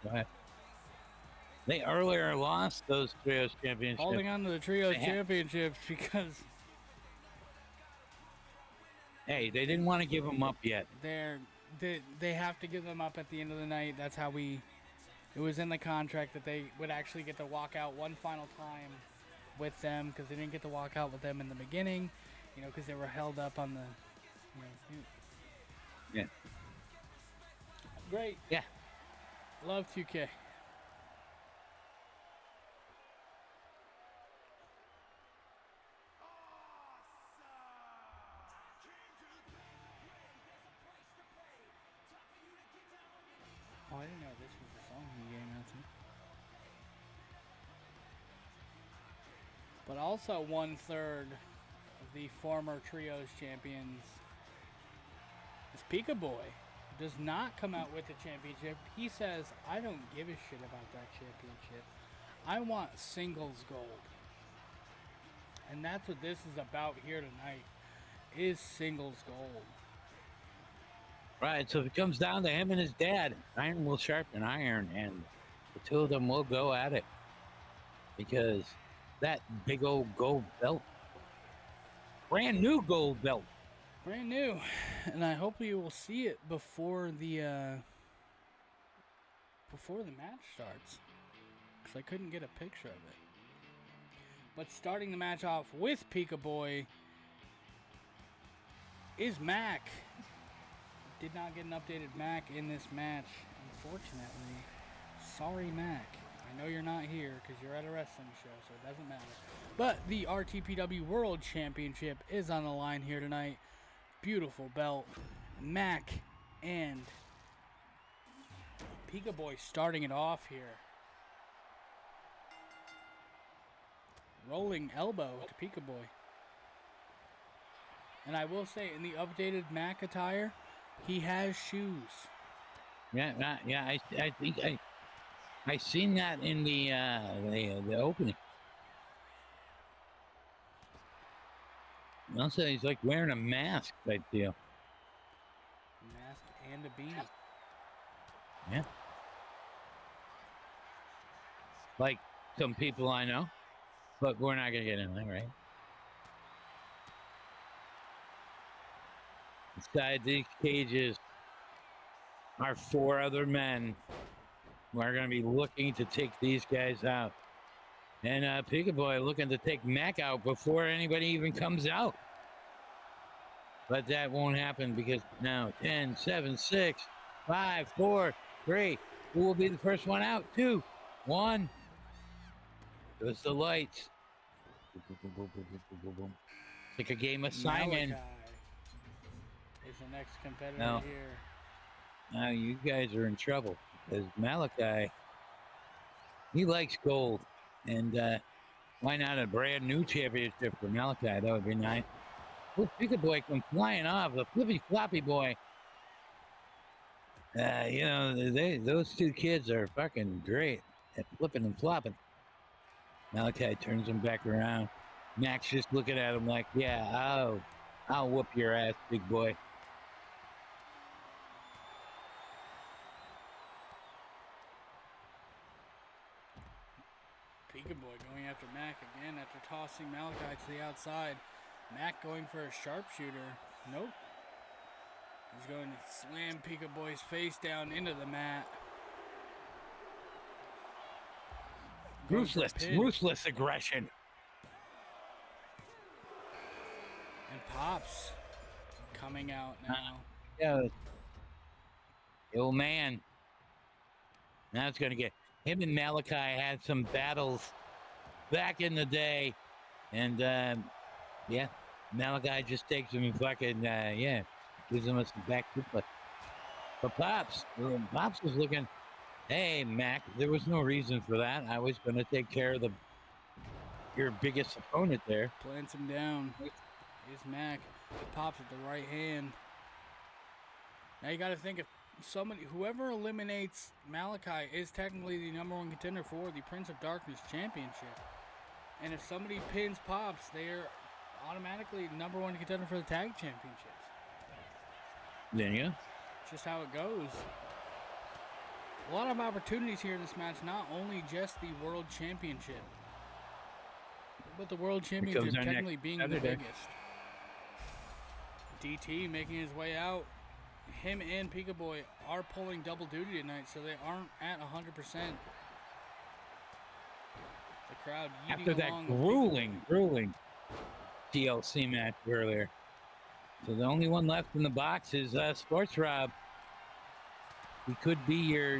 Go ahead. They earlier lost those trios championships. Holding on to the trios championships because hey, they didn't want to give them up yet. they have to give them up at the end of the night. That's how it was in the contract that they would actually get to walk out one final time with them because they didn't get to walk out with them in the beginning, because they were held up on the. Yeah. Great. Yeah. Love 2K. Oh, I didn't know this was the song he gave out to. But also 1/3 of the former Trios champions is Pikaboy. Does not come out with the championship. He says, I don't give a shit about that championship. I want singles gold. And that's what this is about here tonight, is singles gold. Right, so if it comes down to him and his dad, iron will sharpen iron, and the two of them will go at it. Because that big old gold belt, brand new gold belt. Brand new. And I hope you will see it before the match starts. Because I couldn't get a picture of it. But starting the match off with Pikaboy is Mac. Did not get an updated Mac in this match, unfortunately. Sorry, Mac. I know you're not here because you're at a wrestling show, so it doesn't matter. But the RTPW World Championship is on the line here tonight. Beautiful belt. Mac and Pikaboy starting it off here. Rolling elbow to Pikaboy. And I will say, in the updated Mac attire, he has shoes. Yeah. I think I seen that in the opening. Also, he's like wearing a mask type deal. Mask and a beanie. Yeah. Like some people I know, but we're not gonna get into that, right? Inside these cages are 4 other men who are going to be looking to take these guys out. And Pikaboy looking to take Mac out before anybody even comes out. But that won't happen because now 10, 7, 6, 5, 4, 3. Who will be the first one out? 2, 1. Goes the lights. It's like a game of Simon. Malachii is the next competitor No. here. Now you guys are in trouble because Malachii, he likes gold, and why not a brand new championship for Malachii? That would be nice. Look, Pikaboy come flying off, the flippy floppy boy. You know, those 2 kids are fucking great at flipping and flopping. Malachii turns him back around. Max just looking at him like, yeah, I'll whoop your ass, big boy. Pikaboy going after Mac again after tossing Malachii to the outside. Mac going for a sharpshooter. Nope. He's going to slam Pikaboy's face down into the mat. Going for a pin. Ruthless aggression. And Pops coming out now. Yeah. The old man. Now it's going to get... Him and Malachii had some battles back in the day. And, yeah, Malachii just takes him and fucking, gives him some back suplex. But Pops was looking, hey, Mac, there was no reason for that. I was going to take care of your biggest opponent there. Plants him down. Here's Mac. Pops with the right hand. Now you got to think, if whoever eliminates Malachii is technically the #1 contender for the Prince of Darkness Championship. And if somebody pins Pops, they're automatically #1 contender for the Tag Championships. Then yeah. Just how it goes. A lot of opportunities here in this match, not only just the World Championship, but the World Championship technically being the biggest. DT making his way out. Him and Pikaboy are pulling double duty tonight, so they aren't at 100%. The crowd after that grueling TLC match earlier. So the only one left in the box is Sportsrob. He could be your,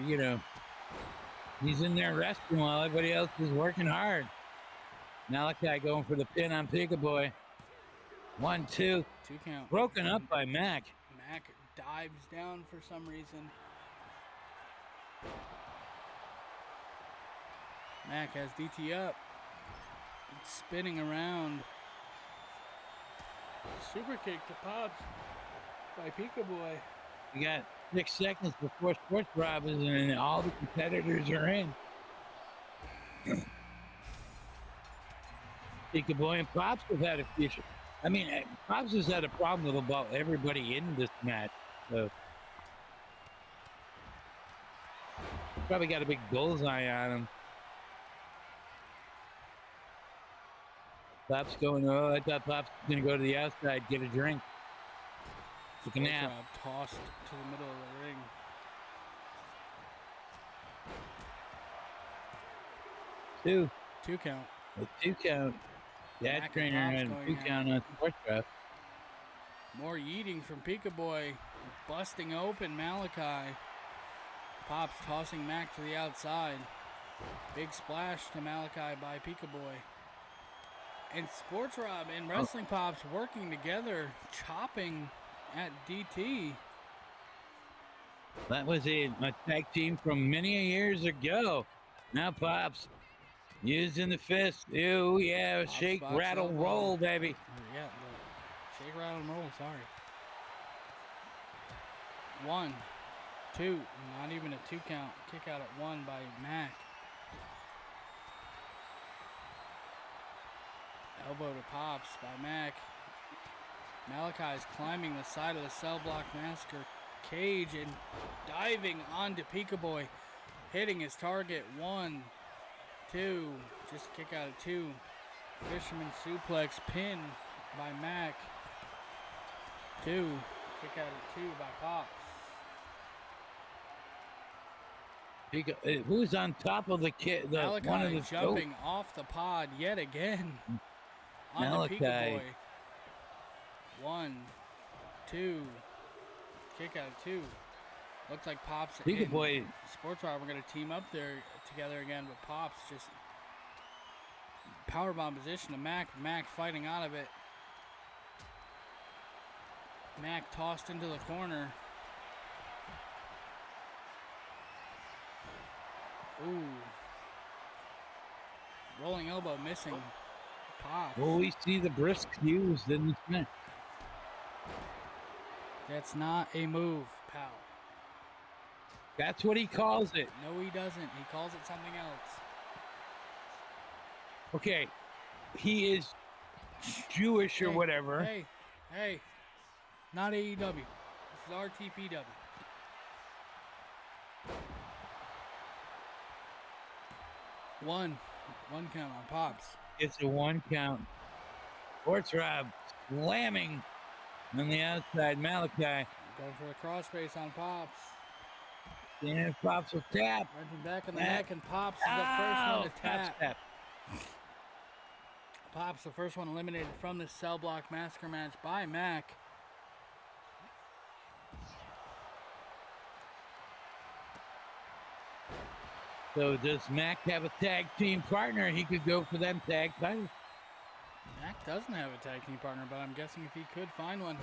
he's in there resting while everybody else is working hard. Malachii going for the pin on Pikaboy. 1, 2. 2 count. Broken up by Mac. Mac dives down for some reason. Mac has DT up. It's spinning around. Super kick to Pops by Pikaboy. You got 6 seconds before Sportsrob is in, and all the competitors are in. Pikaboy and Pops have had a few. I mean, Pops has had a problem with about everybody in this match. So probably got a big bullseye on him. Pops going, oh, I thought Pops was going to go to the outside, get a drink. Took a nap. Sportsrob tossed to the middle of the ring. Two count. A 2 count. Mac and Dadtrainer Pops and going 2 at count it. on Sportsrob. More yeeting from Pikaboy, busting open Malachii. Pops tossing Mac to the outside. Big splash to Malachii by Pikaboy. And Sportsrob and Wrestling Pops working together, chopping at DT. That was a tag team from many years ago. Now Pops using the fist. Ew, yeah, Pops shake, box rattle, elbow. roll, baby. Yeah, the shake, rattle, and roll, sorry. 1, 2, not even a 2 count. Kick out at 1 by Mac. Elbow to Pops by Mac. Malachi's climbing the side of the cell block Massacre cage and diving onto Pikaboy, hitting his target. 1, 2, just kick out at 2. Fisherman suplex pin by Mac. 2, kick out at 2 by Pops. Who's on top of the kid? Malachii One of the jumping off the pod yet again on the Malachii. Pikaboy. 1, 2, kick out at 2. Looks like Pops Pikaboy. and Sportsrob are going to team up there together again, but Pops just powerbomb position to Mac. Mac fighting out of it. Mac tossed into the corner. Ooh. Rolling elbow missing. Pops. Will we see the brisk used in this match? That's not a move, pal. That's what he calls it. No, he doesn't. He calls it something else. Okay, he is Jewish or Hey, whatever. Hey. Not AEW. This is RTPW. One count on Pops. It's a 1 count. Sportsrob slamming on the outside. Malachii. Going for the crossface on Pops. And Pops will tap. Wrenching back in the neck, and Pops is the first one to tap. Pops the first one eliminated from this cell block massacre match by Mac. So does Mac have a tag team partner? He could go for them tag titles. Mac doesn't have a tag team partner, but I'm guessing if he could find one,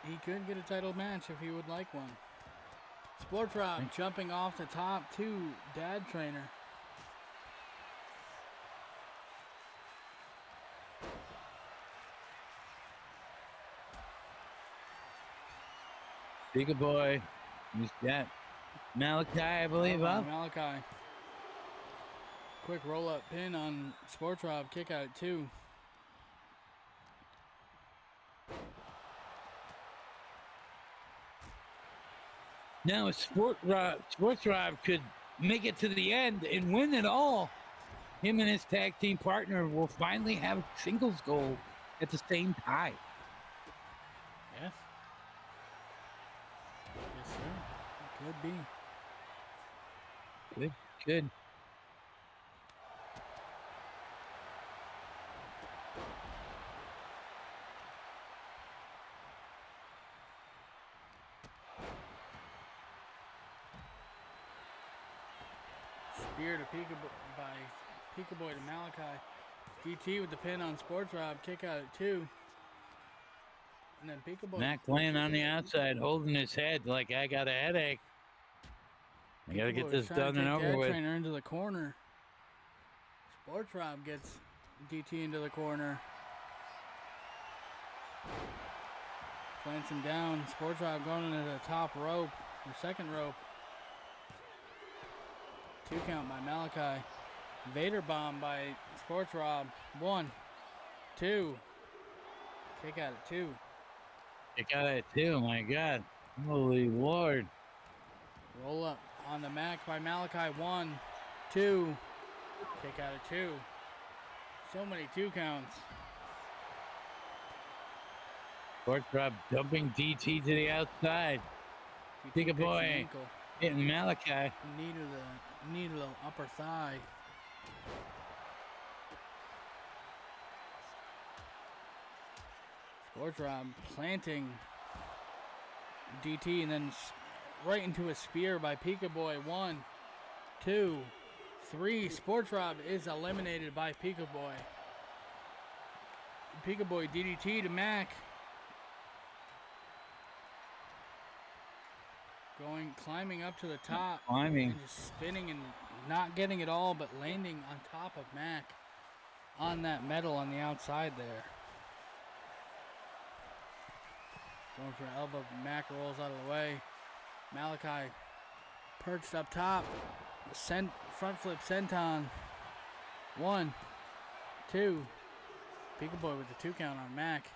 he could get a title match if he would like one. Sportsrob jumping off the top to Dadtrainer. Pikaboy. He's got Malachii, I believe, up. Malachii. Quick roll-up pin on Sportsrob. Kick out at 2. Now Sportsrob could make it to the end and win it all. Him and his tag team partner will finally have singles gold at the same time. Yes. Yes, sir. It could be. Good. Spear to Pikaboy to Malachii. DT with the pin on Sportsrob. Kick out at 2. And then Pikaboy. Mac laying on the outside, holding his head like I got a headache. I gotta get this done and over with. Dadtrainer into the corner. Sportsrob gets DT into the corner. Plants him down. Sportsrob going into the top rope, the second rope. 2 count by Malachii. Vader bomb by Sportsrob. 1, 2. Kick out at 2. Kick out at 2, my God. Holy Lord. Roll up on the Mac by Malachii. 1, 2. Kick out at 2. So many 2 counts. Sportsrob dumping DT to the outside. Pikaboy hitting Malachii. Knee to the upper thigh. Sportsrob planting DT and then right into a spear by Pikaboy. 1, 2, 3. Sportsrob is eliminated by Pikaboy. Pikaboy DDT to Mac. Climbing up to the top. Climbing. And just spinning and not getting it all, but landing on top of Mac on that metal on the outside there. Going for an elbow. Mac rolls out of the way. Malachii perched up top. Front flip senton. 1, 2. Pikaboy with the 2 count on Mac.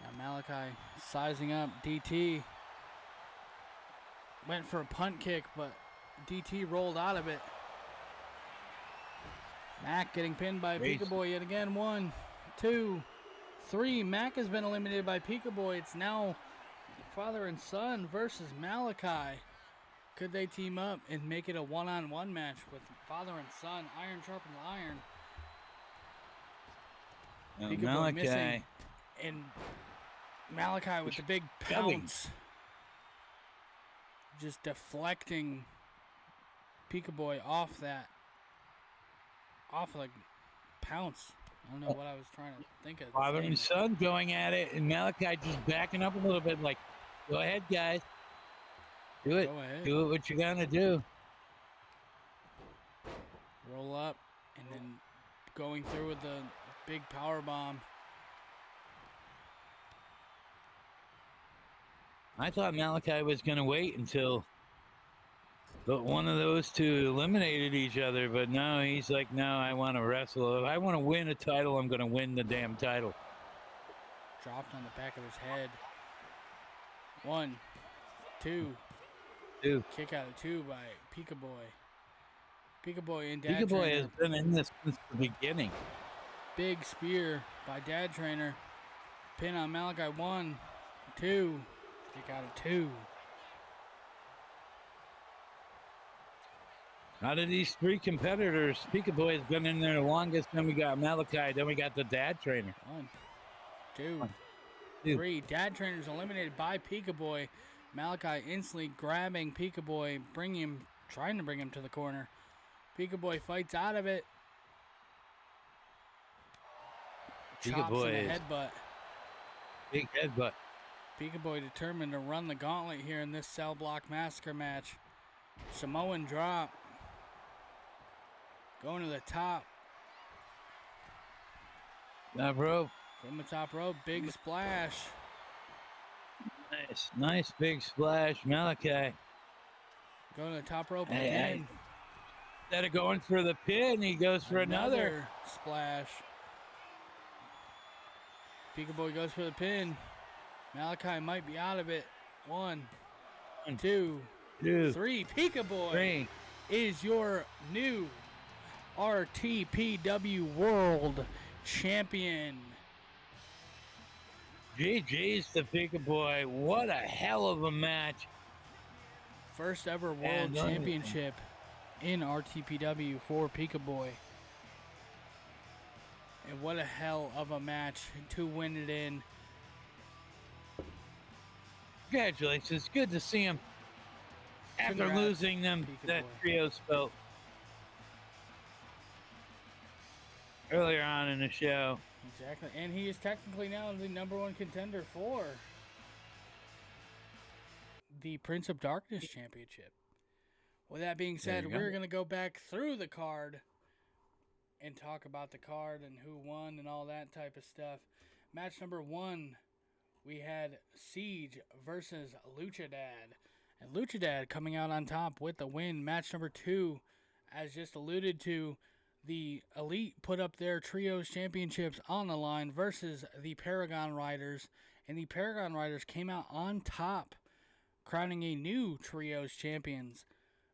Now Malachii sizing up. DT. Went for a punt kick, but DT rolled out of it. Mac getting pinned by Pikaboy yet again. 1, 2, 3. Mac has been eliminated by Pikaboy. It's now father and son versus Malachii. Could they team up and make it a one-on-one match with father and son? Iron sharpens iron. Pikaboy missing. And Malachii with the big pounce. Just deflecting Pikaboy off like pounce. I don't know what I was trying to think of. Father and son going at it, and Malachii just backing up a little bit, like, go ahead, guys. Do it. Go ahead. Do it what you're gonna do. Roll up, and then going through with the big power bomb. I thought Malachii was going to wait until one of those two eliminated each other, but no, he's like, no, I want to wrestle. If I want to win a title, I'm going to win the damn title. Dropped on the back of his head. 1, 2. Kick out of 2 by Pikaboy. Pikaboy and Dadtrainer. Pikaboy has been in this since the beginning. Big spear by Dadtrainer. Pin on Malachii. 1, 2. Kick out of 2. Out of these 3 competitors, Pikaboy has been in there the longest. Then we got Malachii. Then we got the Dadtrainer. 1, 2, 3. Dadtrainer's eliminated by Pikaboy. Malachii instantly grabbing Pikaboy, trying to bring him to the corner. Pikaboy fights out of it. Chops in the headbutt. Big headbutt. Pikaboy determined to run the gauntlet here in this cell block massacre match. Samoan drop. Going to the top. Top rope. From the top rope, big splash. Nice big splash, Malachii. Going to the top rope again. Instead of going for the pin, he goes for another splash. Pikaboy goes for the pin. Malachii might be out of it. 1, 2, 3. Pikaboy is your new RTPW World Champion. GG's to Pikaboy. What a hell of a match. First ever World Championship in RTPW for Pikaboy. And what a hell of a match to win it in. Congratulations. Good to see him after losing them that trios belt earlier on in the show. Exactly. And he is technically now the #1 contender for the Prince of Darkness Championship. With that being said, we're going to go back through the card and talk about the card and who won and all that type of stuff. Match number 1, we had Seige versus Lucha Dad. And Lucha Dad coming out on top with the win. Match number 2, as just alluded to, the Elite put up their Trios Championships on the line versus the Paragon Riders. And the Paragon Riders came out on top, crowning a new Trios Champions.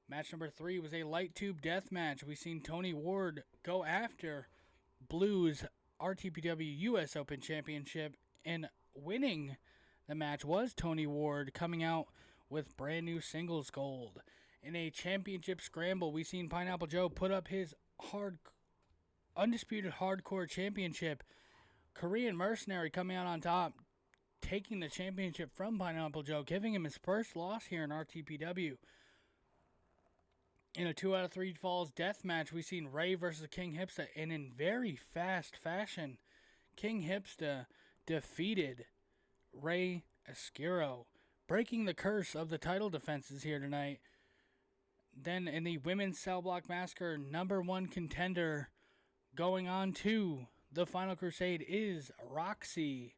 Match number 3 was a LightTube death match. We seen Tony Ward go after Blue's RTPW US Open Championship, and winning the match was Tony Ward, coming out with brand new singles gold. In a championship scramble, we seen PineappleJoe put up his undisputed hardcore championship. Korean Mercenary coming out on top, taking the championship from PineappleJoe, giving him his first loss here in RTPW. In a 2 out of 3 falls death match, we seen Rey versus KingHipsta, and in very fast fashion, KingHipsta defeated Rey Vs, breaking the curse of the title defenses here tonight. Then in the Women's Cell Block Massacre #1 contender, going on to the Final Crusade, is Roxie.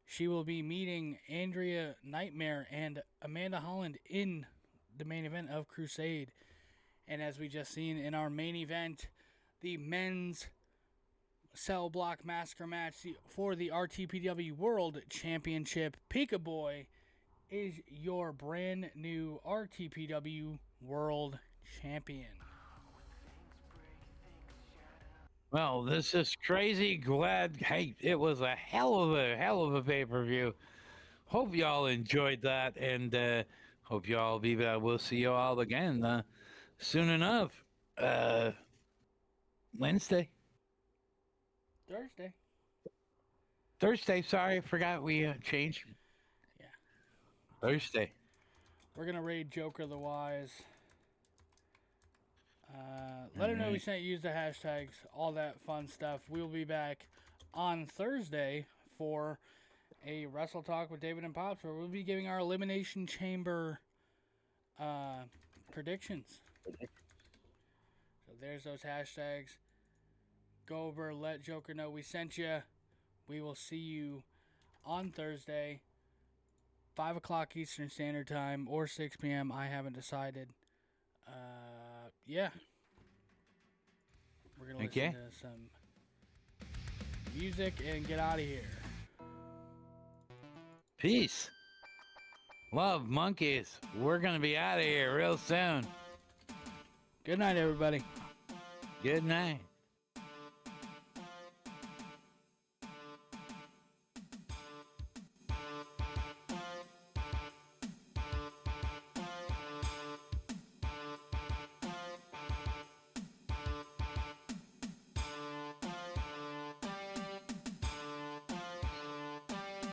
She will be meeting Andrea Nightmare and Amanda Holland in the main event of Crusade. And as we just seen in our main event, the men's Cell Block Massacre match for the RTPW World Championship, Pikaboy is your brand new RTPW World Champion. Well, this is crazy. Glad. Hey, it was a hell of a pay-per-view. Hope y'all enjoyed that, and hope y'all be. We'll see you all again soon enough. Wednesday. Thursday. Sorry, I forgot we changed. Yeah. Thursday. We're gonna raid Joker the Wise. Let him know we sent you, use the hashtags, all that fun stuff. We'll be back on Thursday for a Wrestle Talk with David and Pops, where we'll be giving our Elimination Chamber predictions. So there's those hashtags. Go over, let Joker know we sent you. We will see you on Thursday, 5 o'clock Eastern Standard Time or 6 p.m. I haven't decided. Yeah. We're going to listen to some music and get out of here. Peace. Love, monkeys. We're going to be out of here real soon. Good night, everybody. Good night.